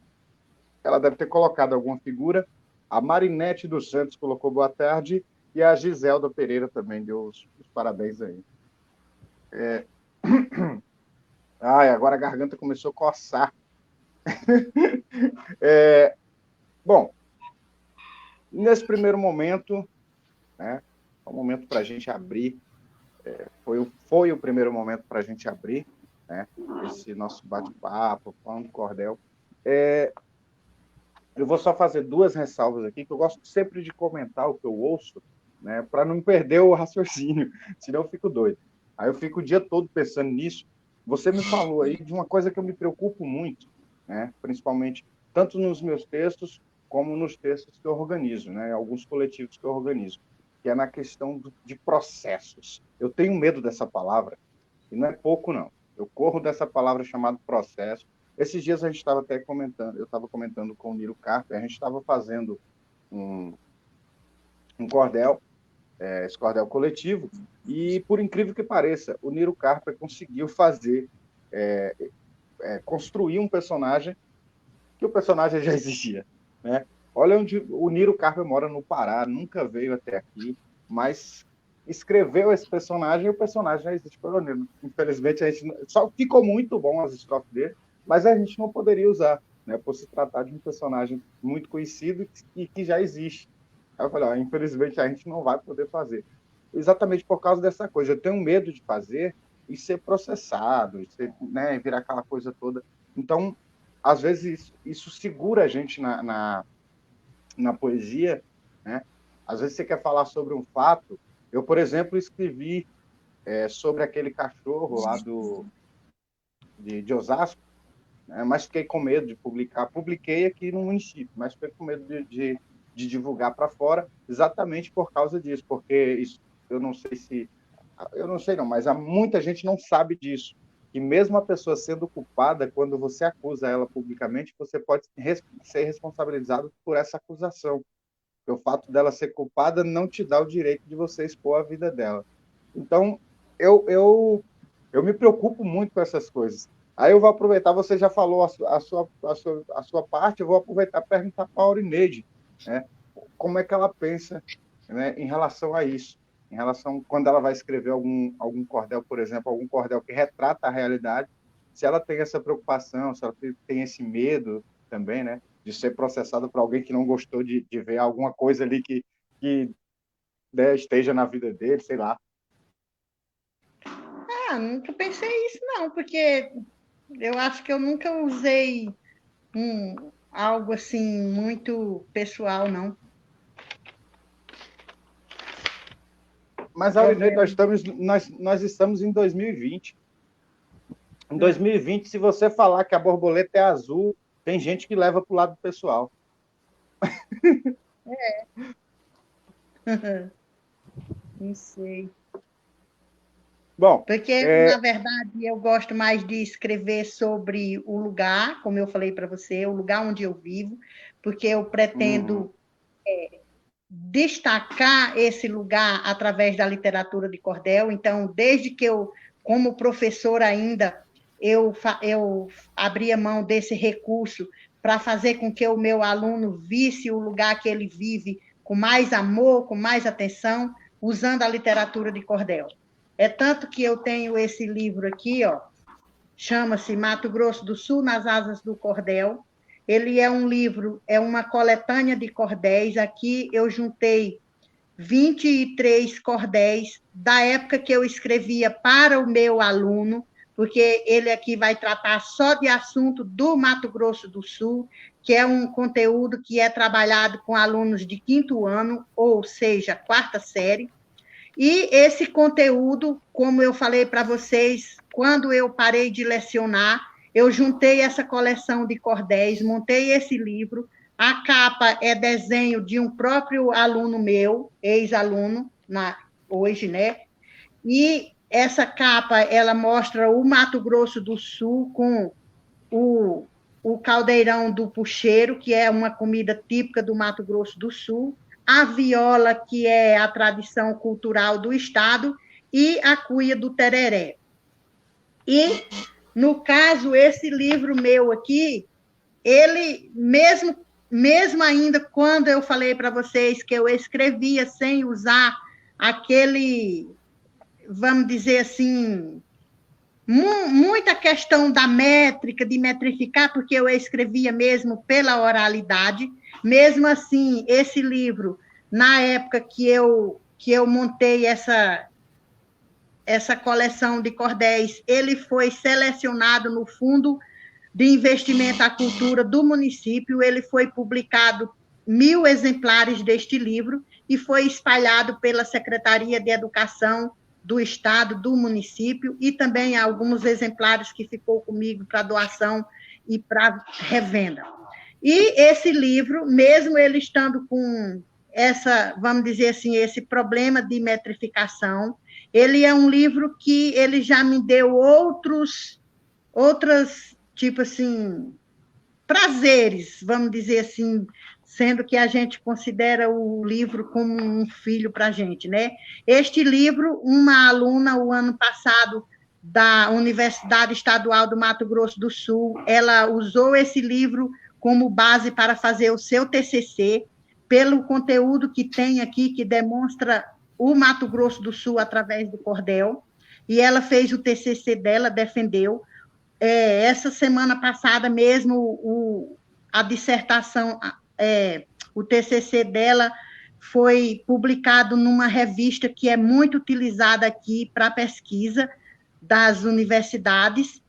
Ela deve ter colocado alguma figura. A Marinete dos Santos colocou boa tarde e a Giselda Pereira também deu os parabéns aí. Ai, agora a garganta começou a coçar. Bom, nesse primeiro momento, né, é um momento para a gente abrir, foi o primeiro momento para a gente abrir, né, esse nosso bate-papo, falando do cordel. Eu vou só fazer duas ressalvas aqui, que eu gosto sempre de comentar o que eu ouço, né, para não perder o raciocínio, senão eu fico doido. Aí eu fico o dia todo pensando nisso. Você me falou aí de uma coisa que eu me preocupo muito, né, principalmente tanto nos meus textos como nos textos que eu organizo, né, alguns coletivos que eu organizo, que é na questão de processos. Eu tenho medo dessa palavra, e não é pouco, não. Eu corro dessa palavra chamada processo. Esses dias a gente estava até comentando, eu estava comentando com o Niro Carper, a gente estava fazendo um cordel, esse cordel coletivo, e por incrível que pareça, o Niro Carper conseguiu fazer, construir um personagem que o personagem já existia, né? Olha onde o Niro Carper mora, no Pará, nunca veio até aqui, mas escreveu esse personagem e o personagem já existe pelo livro. Infelizmente, a gente só ficou muito bom as estrofes dele, mas a gente não poderia usar, né, por se tratar de um personagem muito conhecido e que já existe. Aí eu falei, ó, infelizmente a gente não vai poder fazer. Exatamente por causa dessa coisa. Eu tenho medo de fazer e ser processado, e ser, né, virar aquela coisa toda. Então, às vezes, isso segura a gente na poesia, né? Às vezes você quer falar sobre um fato. Eu, por exemplo, escrevi sobre aquele cachorro lá de Osasco, né? Mas fiquei com medo de publicar. Publiquei aqui no município, mas fiquei com medo de divulgar para fora, exatamente por causa disso, porque isso, eu não sei se... Eu não sei não, mas há muita gente não sabe disso. Que mesmo a pessoa sendo culpada, quando você acusa ela publicamente, você pode ser responsabilizado por essa acusação. O fato dela ser culpada não te dá o direito de você expor a vida dela. Então, eu me preocupo muito com essas coisas. Aí eu vou aproveitar, você já falou a sua parte, eu vou aproveitar e perguntar para a Aurineide, né, como é que ela pensa, né, em relação a isso, em relação quando ela vai escrever algum cordel, por exemplo, algum cordel que retrata a realidade, se ela tem essa preocupação, se ela tem esse medo também, né, de ser processada por alguém que não gostou de ver alguma coisa ali que né, esteja na vida dele, sei lá. Nunca pensei isso, não, porque eu acho que eu nunca usei algo assim muito pessoal, não. Mas, Aurinei, nós estamos em 2020. Em 2020, se você falar que a borboleta é azul, tem gente que leva para o lado pessoal. Não sei. Bom, Porque, na verdade, eu gosto mais de escrever sobre o lugar, como eu falei para você, o lugar onde eu vivo, porque eu pretendo destacar esse lugar através da literatura de cordel. Então, desde que eu, como professora ainda, eu abria mão desse recurso para fazer com que o meu aluno visse o lugar que ele vive com mais amor, com mais atenção, usando a literatura de cordel. É tanto que eu tenho esse livro aqui, ó, chama-se Mato Grosso do Sul nas Asas do Cordel. Ele é um livro, é uma coletânea de cordéis. Aqui eu juntei 23 cordéis da época que eu escrevia para o meu aluno, porque ele aqui vai tratar só de assunto do Mato Grosso do Sul, que é um conteúdo que é trabalhado com alunos de 5º ano, ou seja, 4ª série. E esse conteúdo, como eu falei para vocês, quando eu parei de lecionar, eu juntei essa coleção de cordéis, montei esse livro. A capa é desenho de um próprio aluno meu, ex-aluno, hoje, né? E essa capa, ela mostra o Mato Grosso do Sul com o caldeirão do pucheiro, que é uma comida típica do Mato Grosso do Sul, a viola, que é a tradição cultural do estado, e a cuia do tereré. E, no caso, esse livro meu aqui, ele, mesmo ainda quando eu falei para vocês que eu escrevia sem usar aquele, vamos dizer assim, muita questão da métrica, de metrificar, porque eu escrevia mesmo pela oralidade. Mesmo assim, esse livro, na época que eu montei essa coleção de cordéis, ele foi selecionado no Fundo de Investimento à Cultura do município, ele foi publicado 1000 exemplares deste livro e foi espalhado pela Secretaria de Educação do Estado, do município, e também alguns exemplares que ficou comigo para doação e para revenda. E esse livro, mesmo ele estando com essa, vamos dizer assim, esse problema de metrificação, ele é um livro que ele já me deu outras, tipo assim, prazeres, vamos dizer assim, sendo que a gente considera o livro como um filho para a gente, né? Este livro, uma aluna, o ano passado, da Universidade Estadual do Mato Grosso do Sul, ela usou esse livro como base para fazer o seu TCC, pelo conteúdo que tem aqui, que demonstra o Mato Grosso do Sul através do cordel, e ela fez o TCC dela, defendeu. Essa semana passada mesmo, a dissertação, o TCC dela foi publicado numa revista que é muito utilizada aqui para pesquisa das universidades,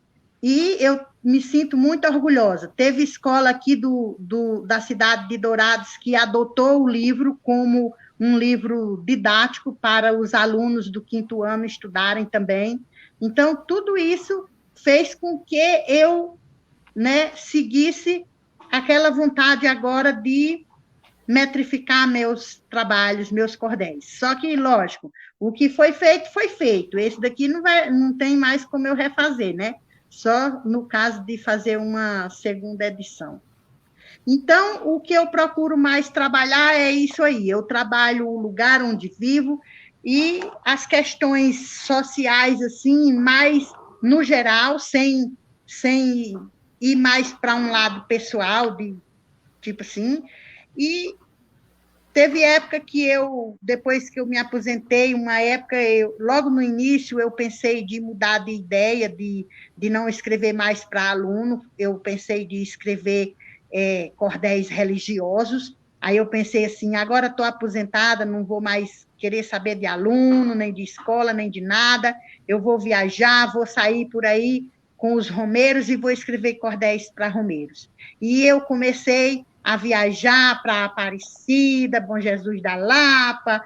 e eu me sinto muito orgulhosa. Teve escola aqui da cidade de Dourados que adotou o livro como um livro didático para os alunos do 5º ano estudarem também. Então, tudo isso fez com que eu, né, seguisse aquela vontade agora de metrificar meus trabalhos, meus cordéis. Só que, lógico, o que foi feito, foi feito. Esse daqui não tem mais como eu refazer, né? Só no caso de fazer uma segunda edição. Então, o que eu procuro mais trabalhar é isso aí. Eu trabalho o lugar onde vivo e as questões sociais, assim, mais no geral, sem ir mais para um lado pessoal, de tipo assim. E teve época que depois que eu me aposentei, logo no início, eu pensei de mudar de ideia, de não escrever mais para aluno, eu pensei de escrever cordéis religiosos. Aí eu pensei assim, agora estou aposentada, não vou mais querer saber de aluno, nem de escola, nem de nada, eu vou viajar, vou sair por aí com os romeiros e vou escrever cordéis para romeiros. E eu comecei a viajar para Aparecida, Bom Jesus da Lapa,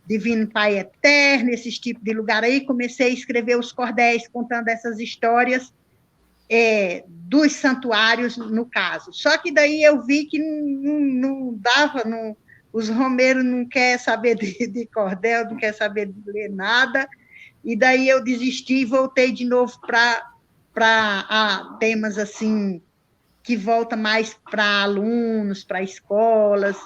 Divino Pai Eterno, esses tipos de lugar aí, comecei a escrever os cordéis contando essas histórias dos santuários, no caso. Só que daí eu vi que não dava, os romeiros não querem saber de cordel, não querem saber de ler nada, e daí eu desisti e voltei de novo para temas assim, que volta mais para alunos, para escolas.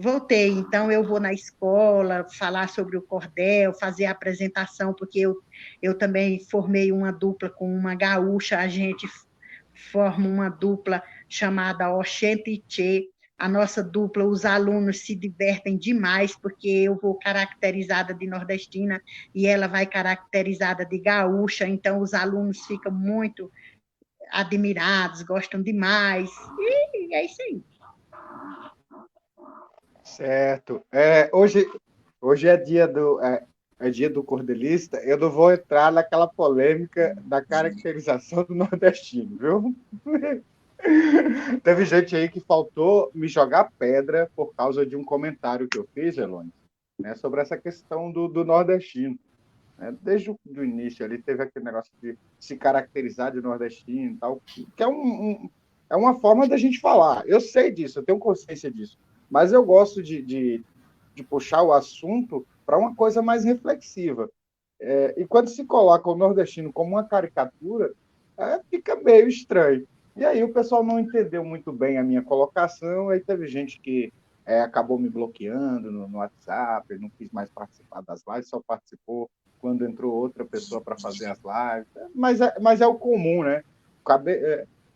Voltei, então eu vou na escola falar sobre o cordel, fazer a apresentação, porque eu também formei uma dupla com uma gaúcha, a gente forma uma dupla chamada Oxente e Tchê. A nossa dupla, os alunos se divertem demais, porque eu vou caracterizada de nordestina e ela vai caracterizada de gaúcha, então os alunos ficam muito admirados, gostam demais, e é isso aí. Certo. Hoje é dia do cordelista. Eu não vou entrar naquela polêmica da caracterização do nordestino, viu? Teve gente aí que faltou me jogar pedra por causa de um comentário que eu fiz, Elone, né, sobre essa questão do nordestino. Né? Desde o início ali teve aquele negócio de se caracterizar de nordestino e tal, que é uma forma da gente falar. Eu sei disso, eu tenho consciência disso. Mas eu gosto de puxar o assunto para uma coisa mais reflexiva. E quando se coloca o nordestino como uma caricatura, fica meio estranho. E aí o pessoal não entendeu muito bem a minha colocação, aí teve gente que acabou me bloqueando no WhatsApp, não quis mais participar das lives, só participou quando entrou outra pessoa para fazer as lives. Mas é o comum, né?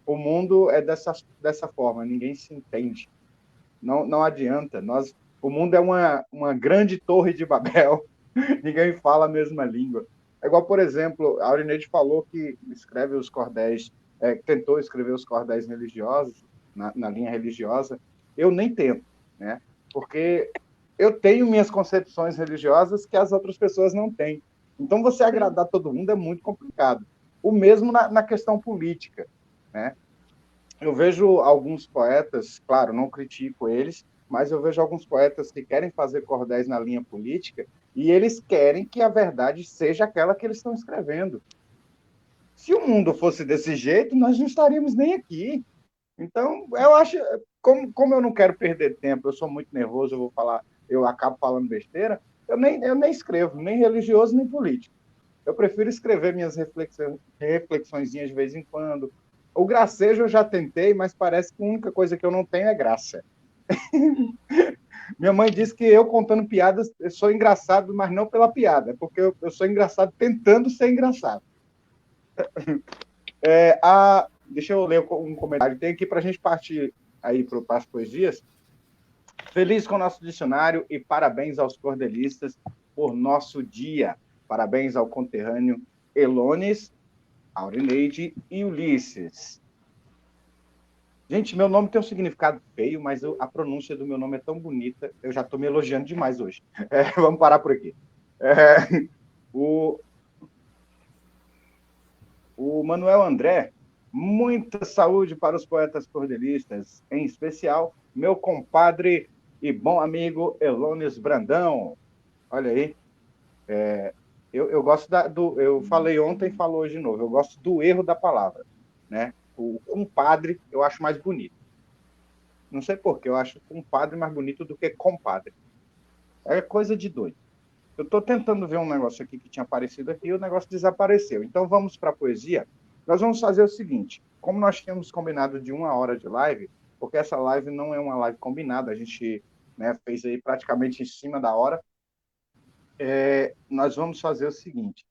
O mundo é dessa forma, ninguém se entende. Não adianta. O mundo é uma grande torre de Babel. Ninguém fala a mesma língua. É igual, por exemplo, a Aurineide falou que escreve os cordéis, tentou escrever os cordéis religiosos, na linha religiosa. Eu nem tento, né? Porque eu tenho minhas concepções religiosas que as outras pessoas não têm. Então, você agradar todo mundo é muito complicado. O mesmo na questão política, né? Eu vejo alguns poetas, claro, não critico eles, mas eu vejo alguns poetas que querem fazer cordéis na linha política e eles querem que a verdade seja aquela que eles estão escrevendo. Se o mundo fosse desse jeito, nós não estaríamos nem aqui. Então, eu acho, como eu não quero perder tempo, eu sou muito nervoso, eu acabo falando besteira, eu nem escrevo, nem religioso, nem político. Eu prefiro escrever minhas reflexõezinhas de vez em quando. O gracejo eu já tentei, mas parece que a única coisa que eu não tenho é graça. Minha mãe disse que eu contando piadas, eu sou engraçado, mas não pela piada, porque eu sou engraçado tentando ser engraçado. Deixa eu ler um comentário. Tem aqui para a gente partir aí para as poesias. Feliz com o nosso dicionário e parabéns aos cordelistas por nosso dia. Parabéns ao conterrâneo Elones, Aurineide e Ulisses. Gente, meu nome tem um significado feio, mas a pronúncia do meu nome é tão bonita. Eu já estou me elogiando demais hoje. Vamos parar por aqui. O Manuel André, muita saúde para os poetas cordelistas, em especial meu compadre e bom amigo Elones Brandão. Olha aí. Eu gosto eu falei ontem, falo hoje de novo. Eu gosto do erro da palavra, né? O compadre eu acho mais bonito. Não sei por que eu acho compadre mais bonito do que compadre. É coisa de doido. Eu estou tentando ver um negócio aqui que tinha aparecido aqui e o negócio desapareceu. Então vamos para a poesia. Nós vamos fazer o seguinte: como nós tínhamos combinado de 1 hora de live, porque essa live não é uma live combinada, a gente, né, fez aí praticamente em cima da hora. Nós vamos fazer o seguinte: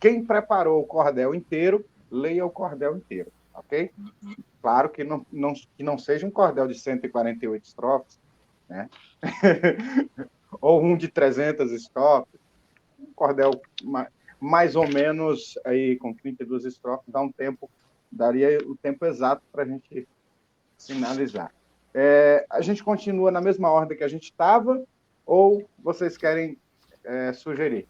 quem preparou o cordel inteiro, leia o cordel inteiro, ok? Claro que não seja um cordel de 148 estrofes, né? Ou um de 300 estrofes, um cordel mais ou menos aí com 32 estrofes, daria o tempo exato para a gente finalizar. A gente continua na mesma ordem que a gente estava, ou vocês querem sugerir?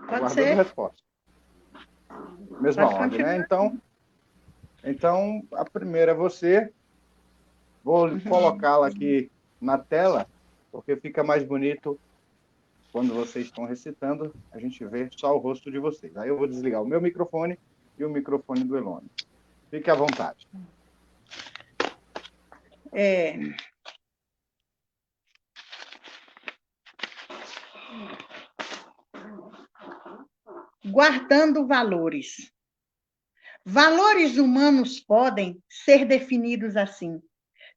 Pode ser. Aguardando a resposta. Mesma Pode ordem, continuar. né? Então, a primeira é você. Vou colocá-la aqui na tela, porque fica mais bonito quando vocês estão recitando, a gente vê só o rosto de vocês. Aí eu vou desligar o meu microfone e o microfone do Elone. Fique à vontade. Guardando valores. Valores humanos podem ser definidos assim: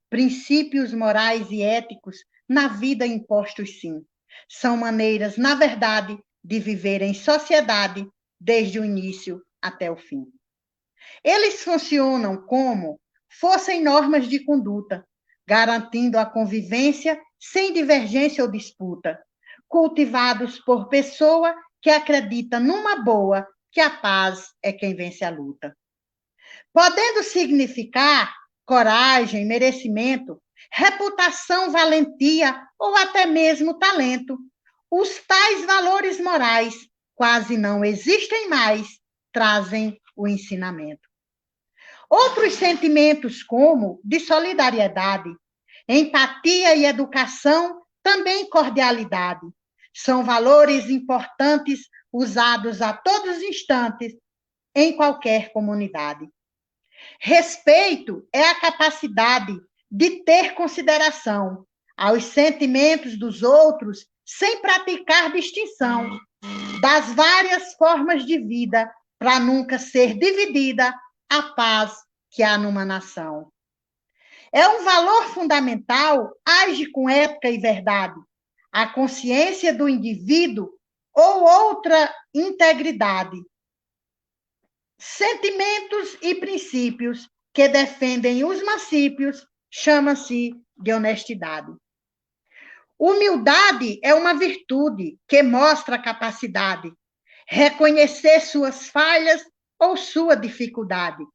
princípios morais e éticos na vida impostos, sim. São maneiras, na verdade, de viver em sociedade desde o início até o fim. Eles funcionam como fossem normas de conduta, garantindo a convivência sem divergência ou disputa, cultivados por pessoa que acredita numa boa, que a paz é quem vence a luta. Podendo significar coragem, merecimento, reputação, valentia ou até mesmo talento, os tais valores morais quase não existem mais, trazem o ensinamento. Outros sentimentos, como de solidariedade, empatia e educação, também cordialidade, são valores importantes usados a todos os instantes em qualquer comunidade. Respeito é a capacidade de ter consideração aos sentimentos dos outros sem praticar distinção das várias formas de vida para nunca ser dividida a paz que há numa nação. É um valor fundamental, age com ética e verdade, a consciência do indivíduo ou outra integridade. Sentimentos e princípios que defendem os princípios chama-se de honestidade. Humildade é uma virtude que mostra a capacidade, reconhecer suas falhas ou sua dificuldade.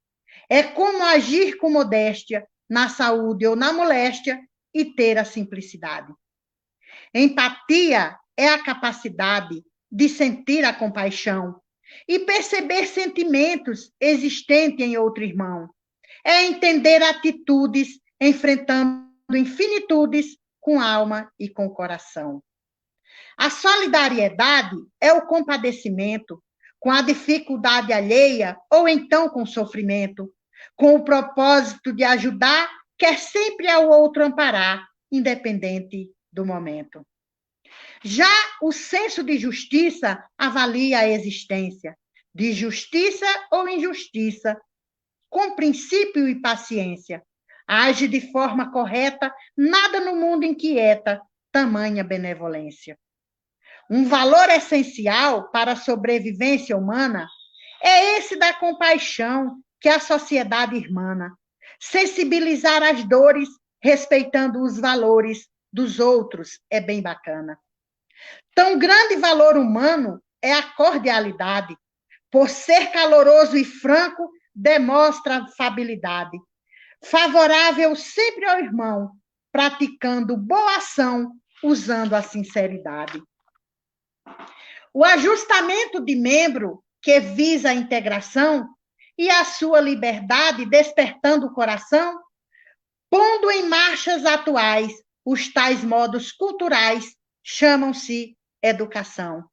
É como agir com modéstia na saúde ou na moléstia e ter a simplicidade. Empatia é a capacidade de sentir a compaixão e perceber sentimentos existentes em outro irmão. É entender atitudes enfrentando infinitudes com alma e com coração. A solidariedade é o compadecimento com a dificuldade alheia ou então com o sofrimento, com o propósito de ajudar, quer sempre ao outro amparar, independente do momento. Já o senso de justiça avalia a existência, de justiça ou injustiça, com princípio e paciência. Age de forma correta, nada no mundo inquieta, tamanha benevolência. Um valor essencial para a sobrevivência humana é esse da compaixão que a sociedade irmana, Sensibilizar as dores, respeitando os valores dos outros, é bem bacana. Tão grande valor humano é a cordialidade. Por ser caloroso e franco, demonstra afabilidade. Favorável sempre ao irmão, praticando boa ação, usando a sinceridade. O ajustamento de membro, que visa a integração, e a sua liberdade, despertando o coração, pondo em marchas atuais os tais modos culturais, chamam-se educação.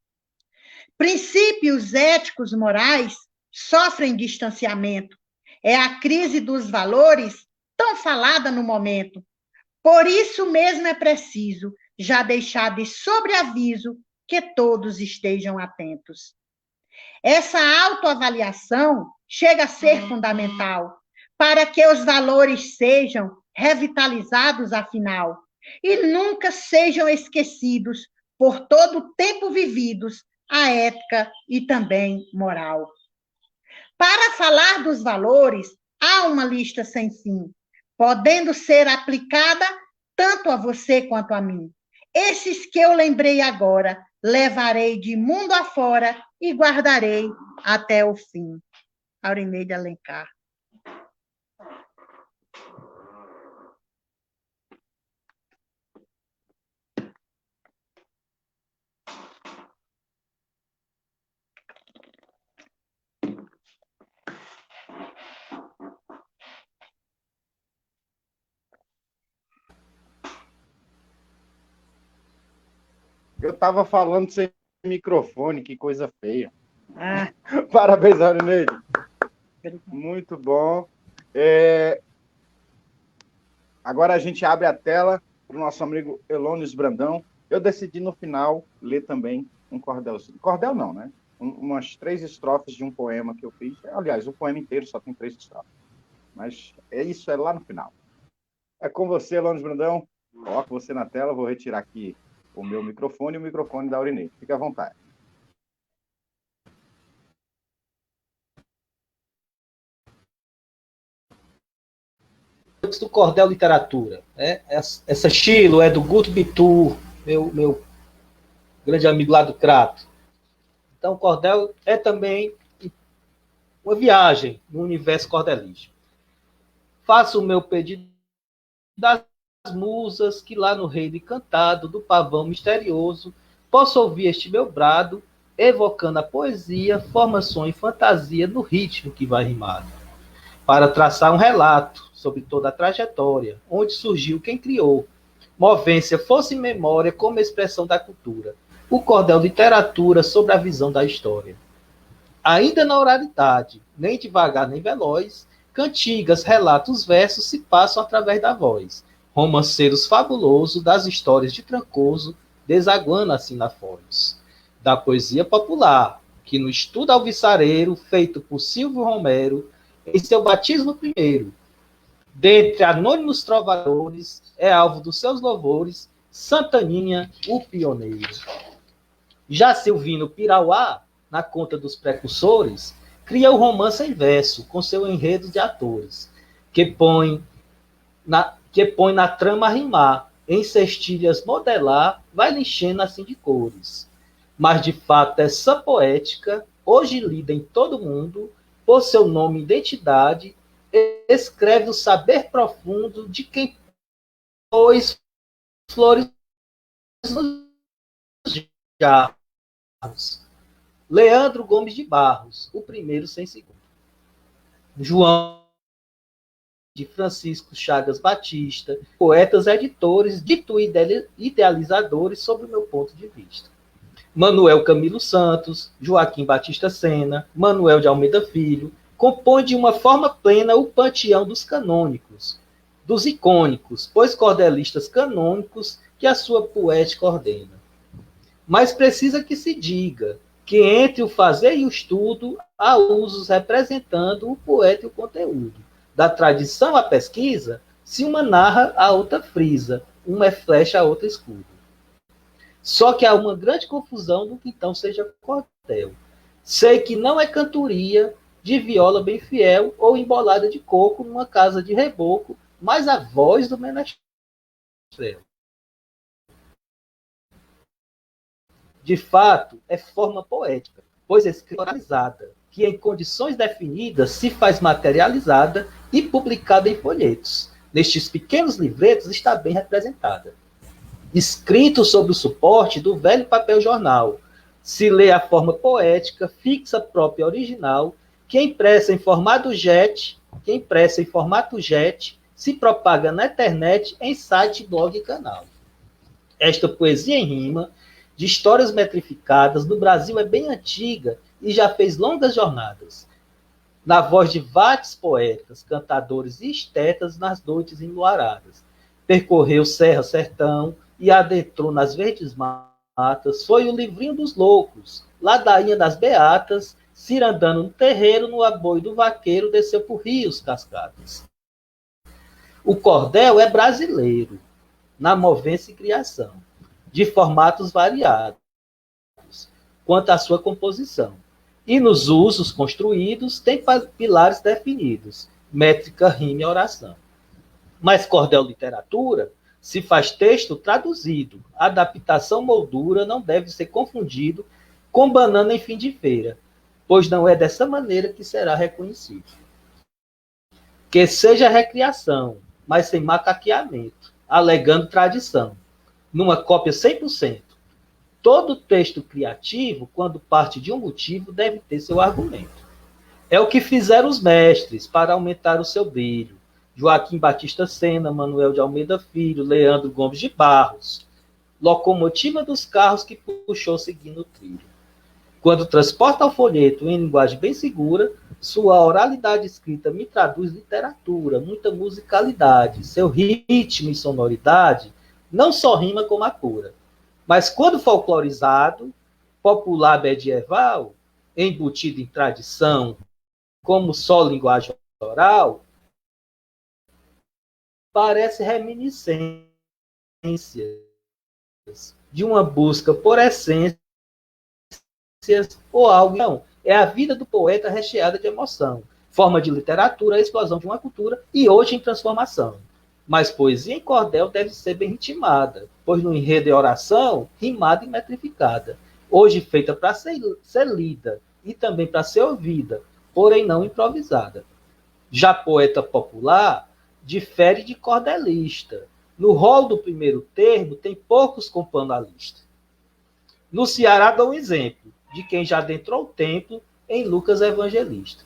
Princípios éticos morais sofrem distanciamento. É a crise dos valores tão falada no momento. Por isso mesmo é preciso já deixar de sobreaviso que todos estejam atentos. Essa autoavaliação chega a ser fundamental para que os valores sejam revitalizados, afinal, e nunca sejam esquecidos por todo o tempo vividos a ética e também moral. Para falar dos valores, há uma lista sem fim, podendo ser aplicada tanto a você quanto a mim. Esses que eu lembrei agora, levarei de mundo afora e guardarei até o fim. Aurineide Alencar. Eu estava falando sem microfone, que coisa feia. Ah, Parabéns, Aurineide. Muito bom. Agora a gente abre a tela para o nosso amigo Elônios Brandão. Eu decidi, no final, ler também um cordelzinho. Cordel não, né? Umas 3 estrofes de um poema que eu fiz. Aliás, o poema inteiro só tem 3 estrofes. Mas isso é lá no final. É com você, Elônios Brandão. Coloco você na tela. Vou retirar aqui o meu microfone e o microfone da Aurineide. Fique à vontade. Do Cordel Literatura. Essa estilo é do Guto Bitur, meu grande amigo lá do Crato. Então, o Cordel é também uma viagem no universo cordelístico. Faço o meu pedido das musas, que lá no reino encantado do pavão misterioso, posso ouvir este meu brado, evocando a poesia, formação e fantasia no ritmo que vai rimado, para traçar um relato sobre toda a trajetória, onde surgiu quem criou, movência, força e memória como expressão da cultura, o cordel literatura sobre a visão da história. Ainda na oralidade, nem devagar nem veloz, cantigas, relatos, versos se passam através da voz, romanceiros fabulosos das histórias de Trancoso, desaguando assim na foz, da poesia popular, que no estudo alvissareiro, feito por Silvio Romero, em seu batismo primeiro, dentre anônimos trovadores, é alvo dos seus louvores, Santaninha, o pioneiro. Já Silvino Pirauá, na conta dos precursores, cria o romance em verso, com seu enredo de atores, que põe na trama a rimar, em cestilhas modelar, vai enchendo assim de cores. Mas, de fato, essa poética, hoje lida em todo mundo, por seu nome e identidade, escreve o saber profundo de quem pôs flores nos jarros. Leandro Gomes de Barros, o primeiro sem segundo. João de Francisco Chagas Batista, poetas, editores, dito idealizadores sobre o meu ponto de vista. Manuel Camilo Santos, Joaquim Batista Sena, Manuel de Almeida Filho, compõe de uma forma plena o panteão dos canônicos, dos icônicos, pois cordelistas canônicos que a sua poética ordena. Mas precisa que se diga que entre o fazer e o estudo há usos representando o poeta e o conteúdo. Da tradição à pesquisa, se uma narra, a outra frisa, uma é flecha, a outra escudo. Só que há uma grande confusão do que então seja cordel. Sei que não é cantoria de viola bem fiel ou embolada de coco numa casa de reboco, mas a voz do menestrel. De fato, é forma poética, pois é escrituralizada, que em condições definidas se faz materializada e publicada em folhetos. Nestes pequenos livretos está bem representada. Escrito sobre o suporte do velho papel jornal, se lê a forma poética, fixa própria original, que é impressa em formato jet, se propaga na internet em site, blog e canal. Esta poesia em rima, de histórias metrificadas, no Brasil é bem antiga e já fez longas jornadas. Na voz de vários poetas, cantadores e estetas nas noites enluaradas. Percorreu serra, sertão e adentrou nas verdes matas. Foi o livrinho dos loucos, ladainha das beatas, cirandando no terreiro, no aboio do vaqueiro, desceu por rios, cascatas. O cordel é brasileiro, na movência e criação, de formatos variados, quanto à sua composição. E nos usos construídos tem pilares definidos, métrica, rima e oração. Mas cordel literatura se faz texto traduzido. Adaptação moldura não deve ser confundido com banana em fim de feira, pois não é dessa maneira que será reconhecido. Que seja recriação, mas sem macaqueamento, alegando tradição, numa cópia 100%. Todo texto criativo, quando parte de um motivo, deve ter seu argumento. É o que fizeram os mestres para aumentar o seu brilho. Joaquim Batista Sena, Manuel de Almeida Filho, Leandro Gomes de Barros. Locomotiva dos carros que puxou seguindo o trilho. Quando transporta o folheto em linguagem bem segura, sua oralidade escrita me traduz literatura, muita musicalidade. Seu ritmo e sonoridade não só rima como a cura. Mas quando folclorizado, popular medieval, embutido em tradição, como só linguagem oral, parece reminiscências de uma busca por essências ou algo. Não, é a vida do poeta recheada de emoção, forma de literatura, a explosão de uma cultura e hoje em transformação. Mas poesia em cordel deve ser bem ritmada, pois no enredo é oração, rimada e metrificada. Hoje feita para ser lida e também para ser ouvida, porém não improvisada. Já poeta popular difere de cordelista. No rol do primeiro termo tem poucos compondo a lista. No Ceará dou um exemplo de quem já adentrou o templo em Lucas Evangelista.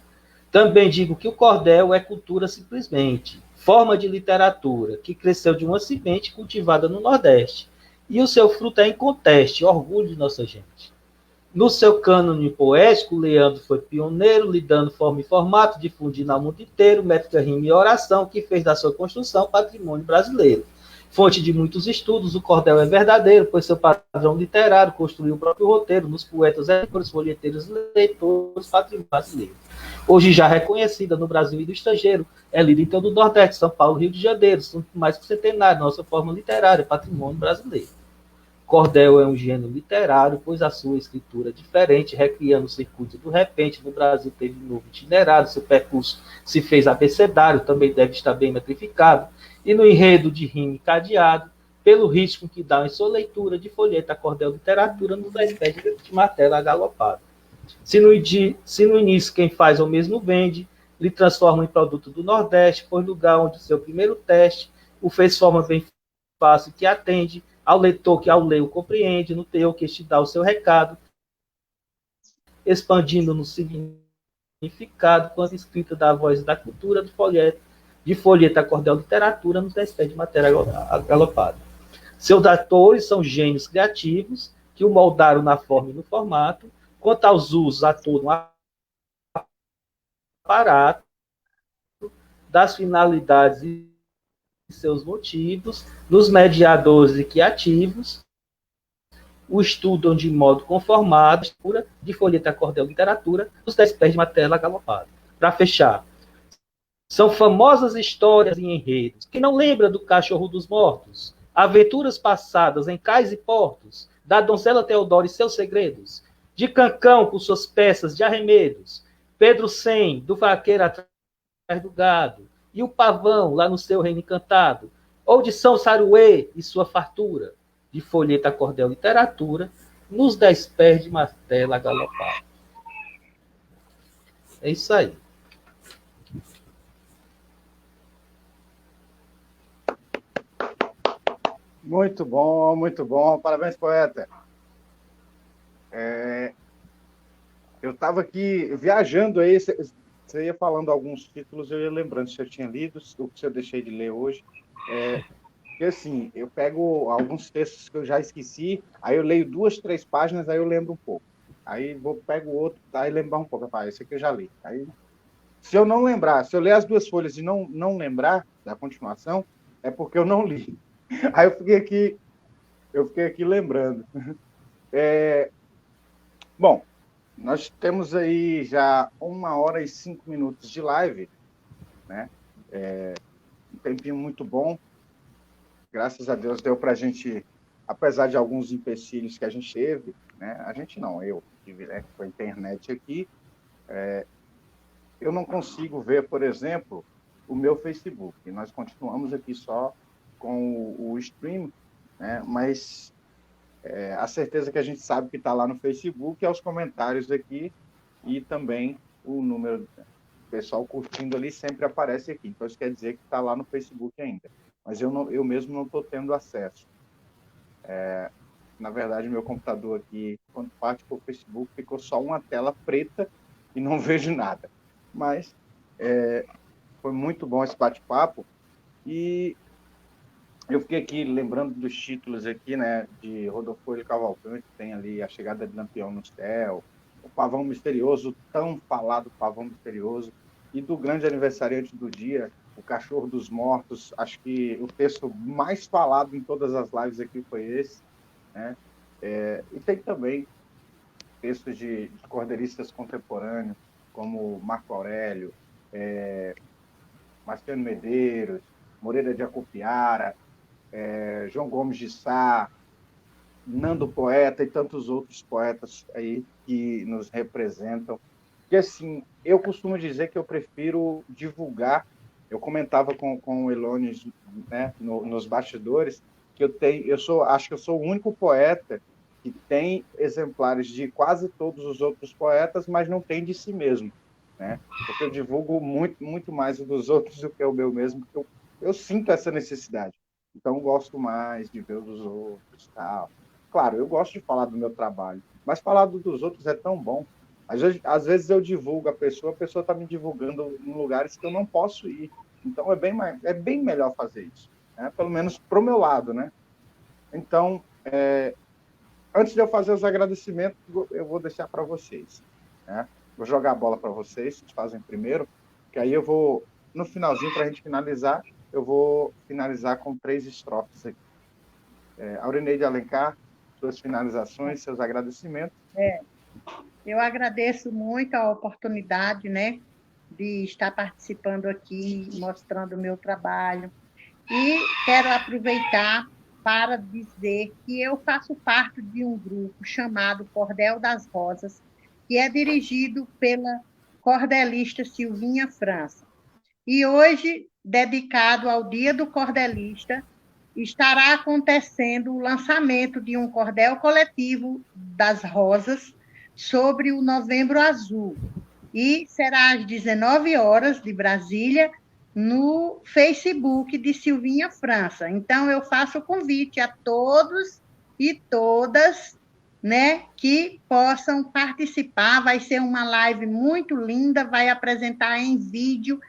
Também digo que o cordel é cultura simplesmente, forma de literatura que cresceu de uma semente cultivada no Nordeste, e o seu fruto é inconteste, orgulho de nossa gente. No seu cânone poético, Leandro foi pioneiro, lhe dando forma e formato, difundindo ao mundo inteiro, métrica, rima e oração, que fez da sua construção patrimônio brasileiro. Fonte de muitos estudos, o cordel é verdadeiro, pois seu padrão literário construiu o próprio roteiro nos poetas, editores, folheteiros, leitores, patrimônio brasileiro. Hoje já reconhecida no Brasil e no estrangeiro, é lida em todo o Nordeste, São Paulo, Rio de Janeiro, são mais que centenário, nossa forma literária, patrimônio brasileiro. Cordel é um gênero literário, pois a sua escritura é diferente, recriando o circuito do repente. No Brasil teve um novo itinerário, seu percurso se fez abecedário, também deve estar bem metrificado, e no enredo de rima cadeado, pelo ritmo que dá em sua leitura de folheta, a cordel literatura nos despede de martelo agalopado. Se no início quem faz ou mesmo vende, lhe transforma em produto do Nordeste, pois lugar onde seu primeiro teste o fez forma bem fácil que atende ao leitor que ao ler o compreende, no teor que este dá o seu recado, expandindo no significado quanto escrita da voz da cultura de folheta a cordel literatura nos despede de matéria agalopada. Seus atores são gênios criativos que o moldaram na forma e no formato. Quanto aos usos, atuam no aparato das finalidades e seus motivos, nos mediadores e criativos, o estudam de modo conformado, de folheta, cordel, literatura, os 10 pés de matéria galopada. Para fechar, são famosas histórias e enredos, que não lembra do cachorro dos mortos, aventuras passadas em cais e portos, da donzela Teodora e seus segredos, de Cancão com suas peças de arremedos, Pedro Sem, do vaqueiro atrás do gado, e o pavão lá no seu reino encantado, ou de São Saruê e sua fartura, de folheta, cordel, literatura, nos 10 pés de martelo a galopar. É isso aí. Muito bom, muito bom. Parabéns, poeta. Eu estava aqui viajando aí, você ia falando alguns títulos, eu ia lembrando se eu tinha lido, o que eu deixei de ler hoje. Porque assim, eu pego alguns textos que eu já esqueci, aí eu leio 2, 3 páginas, aí eu lembro um pouco. Aí pego outro, aí lembrar um pouco. Esse aqui eu já li. Aí, se eu não lembrar, se eu ler as 2 folhas e não lembrar da continuação, é porque eu não li. Aí eu fiquei aqui lembrando. Bom, nós temos aí já 1h e 5 minutos de live, né? Um tempinho muito bom. Graças a Deus deu para a gente, apesar de alguns empecilhos que a gente teve, né? A gente não, eu tive, né, com a internet aqui, eu não consigo ver, por exemplo, o meu Facebook. Nós continuamos aqui só com o stream, né? Mas a certeza que a gente sabe que está lá no Facebook é os comentários aqui e também o número do pessoal curtindo ali sempre aparece aqui. Então, isso quer dizer que está lá no Facebook ainda. Mas eu mesmo não estou tendo acesso. Na verdade, meu computador aqui, quando parte para o Facebook, ficou só uma tela preta e não vejo nada. Mas foi muito bom esse bate-papo. E eu fiquei aqui lembrando dos títulos aqui, né, de Rodolfo Cavalcante, tem ali A Chegada de Lampião no Céu, O Pavão Misterioso, tão falado Pavão Misterioso, e do grande aniversariante do dia, O Cachorro dos Mortos. Acho que o texto mais falado em todas as lives aqui foi esse, né? E tem também textos de cordeiristas contemporâneos, como Marco Aurélio, Marciano Medeiros, Moreira de Acopiara, João Gomes de Sá, Nando Poeta e tantos outros poetas aí que nos representam. E assim, eu costumo dizer que eu prefiro divulgar. Eu comentava com o Elones, né, nos bastidores, que acho que eu sou o único poeta que tem exemplares de quase todos os outros poetas, mas não tem de si mesmo, né? Porque eu divulgo muito, muito mais o dos outros do que o meu mesmo, porque eu sinto essa necessidade. Então, eu gosto mais de ver o dos outros, tal. Claro, eu gosto de falar do meu trabalho, mas falar dos outros é tão bom. Às vezes eu divulgo a pessoa está me divulgando em lugares que eu não posso ir. Então, é bem melhor fazer isso, né? Pelo menos para o meu lado, né? Então, antes de eu fazer os agradecimentos, eu vou deixar para vocês, né? Vou jogar a bola para vocês fazem primeiro, que aí eu vou, no finalzinho, para a gente finalizar, eu vou finalizar com 3 estrofes aqui. Aurineide Alencar, suas finalizações, seus agradecimentos. Eu agradeço muito a oportunidade, né, de estar participando aqui, mostrando o meu trabalho. E quero aproveitar para dizer que eu faço parte de um grupo chamado Cordel das Rosas, que é dirigido pela cordelista Silvinha França. E hoje, dedicado ao Dia do Cordelista, estará acontecendo o lançamento de um cordel coletivo das rosas sobre o Novembro Azul. E será às 19 horas de Brasília, no Facebook de Silvinha França. Então, eu faço o convite a todos e todas, né, que possam participar. Vai ser uma live muito linda, vai apresentar em vídeo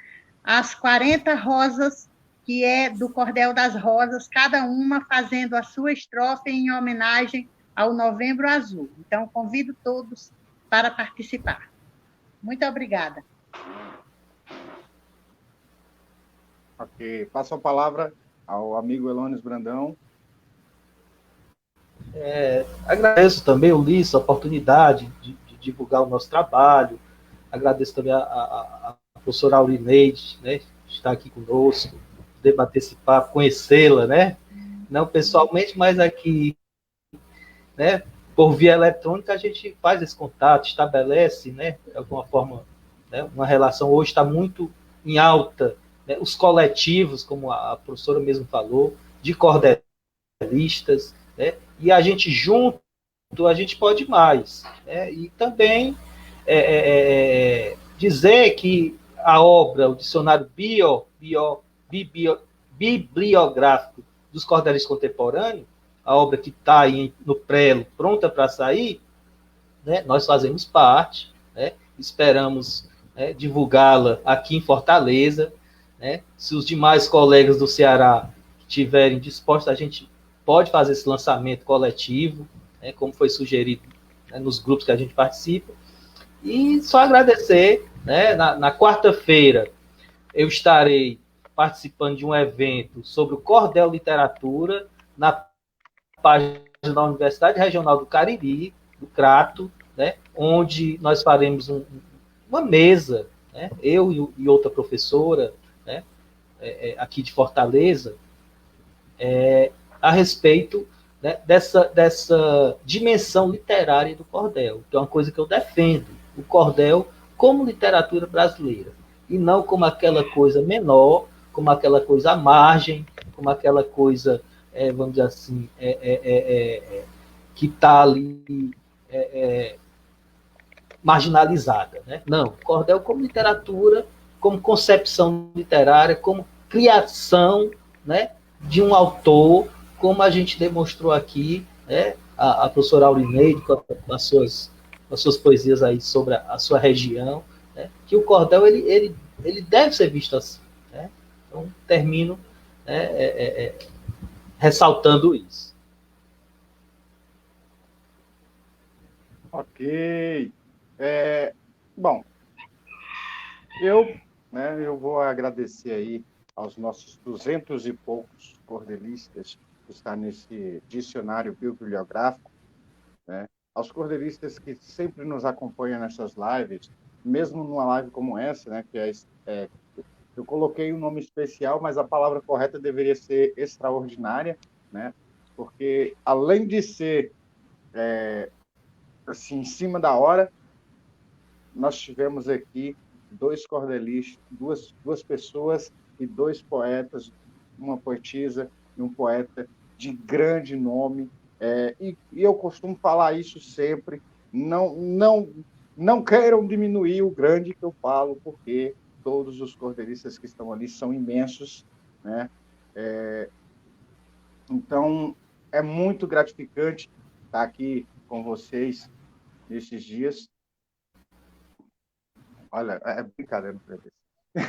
as 40 rosas, que é do Cordel das Rosas, cada uma fazendo a sua estrofe em homenagem ao Novembro Azul. Então, convido todos para participar. Muito obrigada. Ok, passo a palavra ao amigo Elones Brandão. Agradeço também, Ulisses, a oportunidade de divulgar o nosso trabalho. Agradeço também a professora Aurineide, né, estar aqui conosco, debater esse papo, conhecê-la, né? Não pessoalmente, mas aqui, né, por via eletrônica, a gente faz esse contato, estabelece, né, de alguma forma, né? Uma relação hoje está muito em alta, né? Os coletivos, como a professora mesmo falou, de cordelistas, né? E a gente junto, a gente pode mais, né? E também dizer que a obra, o dicionário bibliográfico dos cordelistas contemporâneos, a obra que está aí no prelo, pronta para sair, né? Nós fazemos parte, né? Esperamos, né, divulgá-la aqui em Fortaleza, né? Se os demais colegas do Ceará estiverem dispostos, a gente pode fazer esse lançamento coletivo, né, como foi sugerido, né, nos grupos que a gente participa. E só agradecer, né? Na quarta-feira eu estarei participando de um evento sobre o Cordel Literatura na página da Universidade Regional do Cariri, do Crato, né, onde nós faremos uma mesa, né, eu e outra professora, né, aqui de Fortaleza, a respeito, né, dessa dimensão literária do cordel, que é uma coisa que eu defendo, o cordel como literatura brasileira, e não como aquela coisa menor, como aquela coisa à margem, como aquela coisa, vamos dizer assim, que está ali marginalizada. Né? Não, cordel como literatura, como concepção literária, como criação, né, de um autor, como a gente demonstrou aqui, né, a professora Aurineide, com as suas poesias aí sobre a sua região, né, que o cordel ele deve ser visto assim. Né? Então, termino, né, ressaltando isso. Ok. Bom, eu vou agradecer aí aos nossos 200 e poucos cordelistas que estão nesse dicionário bibliográfico, né? Aos cordelistas que sempre nos acompanham nessas lives, mesmo numa live como essa, né? Eu coloquei um nome especial, mas a palavra correta deveria ser extraordinária, né? Porque além de ser assim em cima da hora, nós tivemos aqui dois cordelistas, duas pessoas e dois poetas, uma poetisa e um poeta de grande nome. E eu costumo falar isso sempre, não queiram diminuir o grande que eu falo, porque todos os cordelistas que estão ali são imensos, né? Então, é muito gratificante estar aqui com vocês nesses dias. Olha, é brincadeira,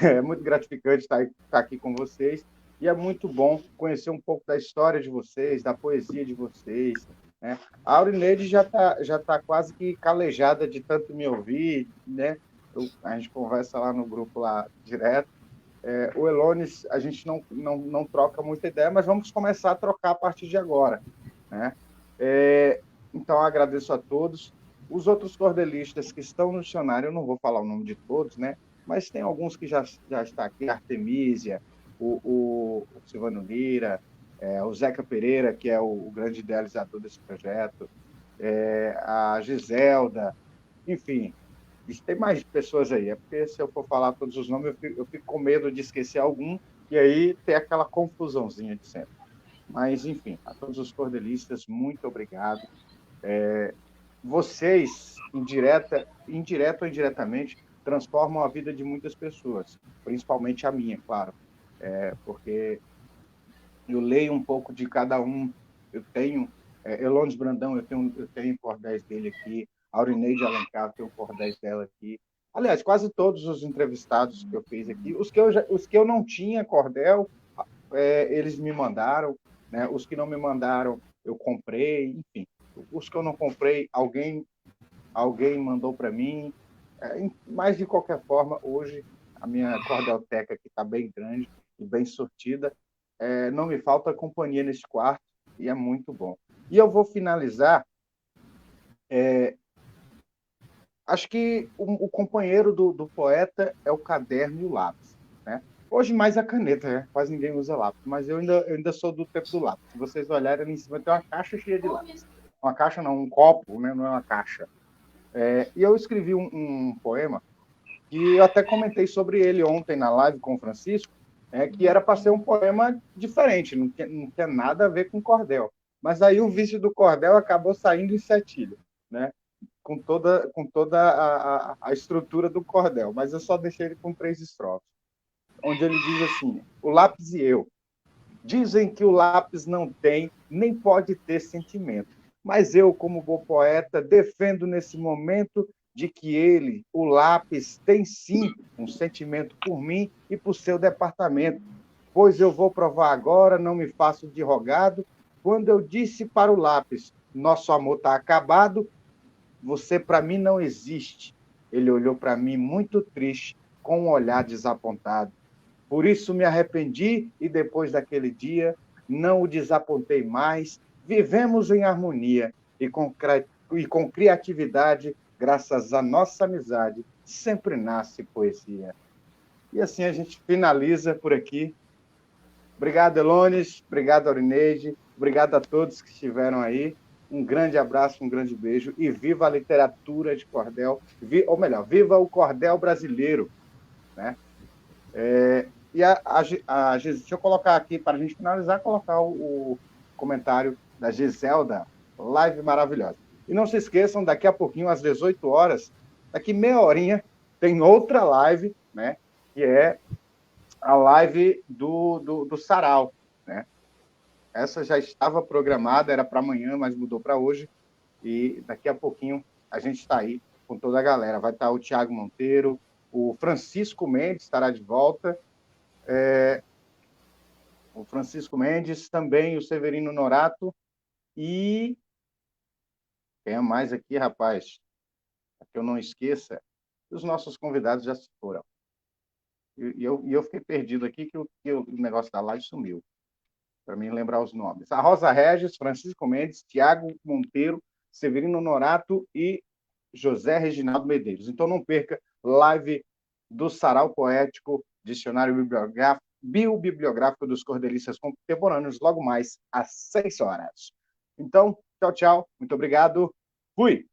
é muito gratificante estar aqui com vocês e é muito bom conhecer um pouco da história de vocês, da poesia de vocês. Né? A Aurineide já tá quase que calejada de tanto me ouvir, né? A gente conversa lá no grupo lá direto. O Elones, a gente não troca muita ideia, mas vamos começar a trocar a partir de agora. Né? Então, agradeço a todos. Os outros cordelistas que estão no dicionário, eu não vou falar o nome de todos, né? Mas tem alguns que já está aqui, a Artemísia, o Silvano Lira, o Zeca Pereira, que é o grande idealizador desse projeto, a Giselda, enfim, tem mais pessoas aí. É porque se eu for falar todos os nomes, eu fico com medo de esquecer algum, e aí tem aquela confusãozinha de sempre. Mas, enfim, a todos os cordelistas, muito obrigado. Vocês, indireto ou indiretamente, transformam a vida de muitas pessoas, principalmente a minha, claro. Porque eu leio um pouco de cada um. Eu tenho Elones Brandão, eu tenho cordéis dele aqui, Aurineide Alencar, eu tenho cordéis dela aqui. Aliás, quase todos os entrevistados que eu fiz aqui, os que eu não tinha cordel, eles me mandaram, né? Os que não me mandaram, eu comprei, enfim. Os que eu não comprei, alguém mandou para mim. Mas, de qualquer forma, hoje a minha cordelteca aqui está bem grande e bem sortida. Não me falta companhia nesse quarto e é muito bom. E eu vou finalizar. Acho que o companheiro do poeta é o caderno e o lápis. Né? Hoje mais a caneta, né? Quase ninguém usa lápis, mas eu ainda sou do tempo do lápis. Se vocês olharem ali em cima, tem uma caixa cheia de lápis. Uma caixa não, um copo, né? Não é uma caixa. E eu escrevi um poema que eu até comentei sobre ele ontem na live com o Francisco, que era para ser um poema diferente, não tinha nada a ver com cordel. Mas aí o vício do cordel acabou saindo em setilha, né? Com toda a estrutura do cordel, mas eu só deixei ele com 3 estrofes, onde ele diz assim: o lápis e eu. Dizem que o lápis não tem, nem pode ter sentimento. Mas eu, como bom poeta, defendo nesse momento de que ele, o lápis, tem sim um sentimento por mim e por seu departamento. Pois eu vou provar agora, não me faço de rogado, quando eu disse para o lápis, nosso amor está acabado, você para mim não existe. Ele olhou para mim muito triste, com um olhar desapontado. Por isso me arrependi e depois daquele dia não o desapontei mais. Vivemos em harmonia e com criatividade, graças à nossa amizade, sempre nasce poesia. E assim a gente finaliza por aqui. Obrigado, Elones. Obrigado, Aurineide. Obrigado a todos que estiveram aí. Um grande abraço, um grande beijo e viva a literatura de cordel, ou melhor, viva o cordel brasileiro, né? Deixa eu colocar aqui, para a gente finalizar, colocar o comentário da Giselda, live maravilhosa. E não se esqueçam, daqui a pouquinho, às 18 horas, daqui meia horinha, tem outra live, né? Que é a live do Sarau, né? Essa já estava programada, era para amanhã, mas mudou para hoje. E daqui a pouquinho a gente está aí com toda a galera. Vai estar o Tiago Monteiro, o Francisco Mendes estará de volta, o Francisco Mendes, também o Severino Norato e quem é mais aqui, rapaz? Que eu não esqueça, os nossos convidados já se foram. E eu fiquei perdido aqui que o negócio da live sumiu, para mim lembrar os nomes. A Rosa Regis, Francisco Mendes, Tiago Monteiro, Severino Norato e José Reginaldo Medeiros. Então não perca live do Sarau Poético, Dicionário Biobibliográfico dos Cordelistas Contemporâneos, logo mais às 6 horas. Então, tchau, tchau. Muito obrigado. Fui!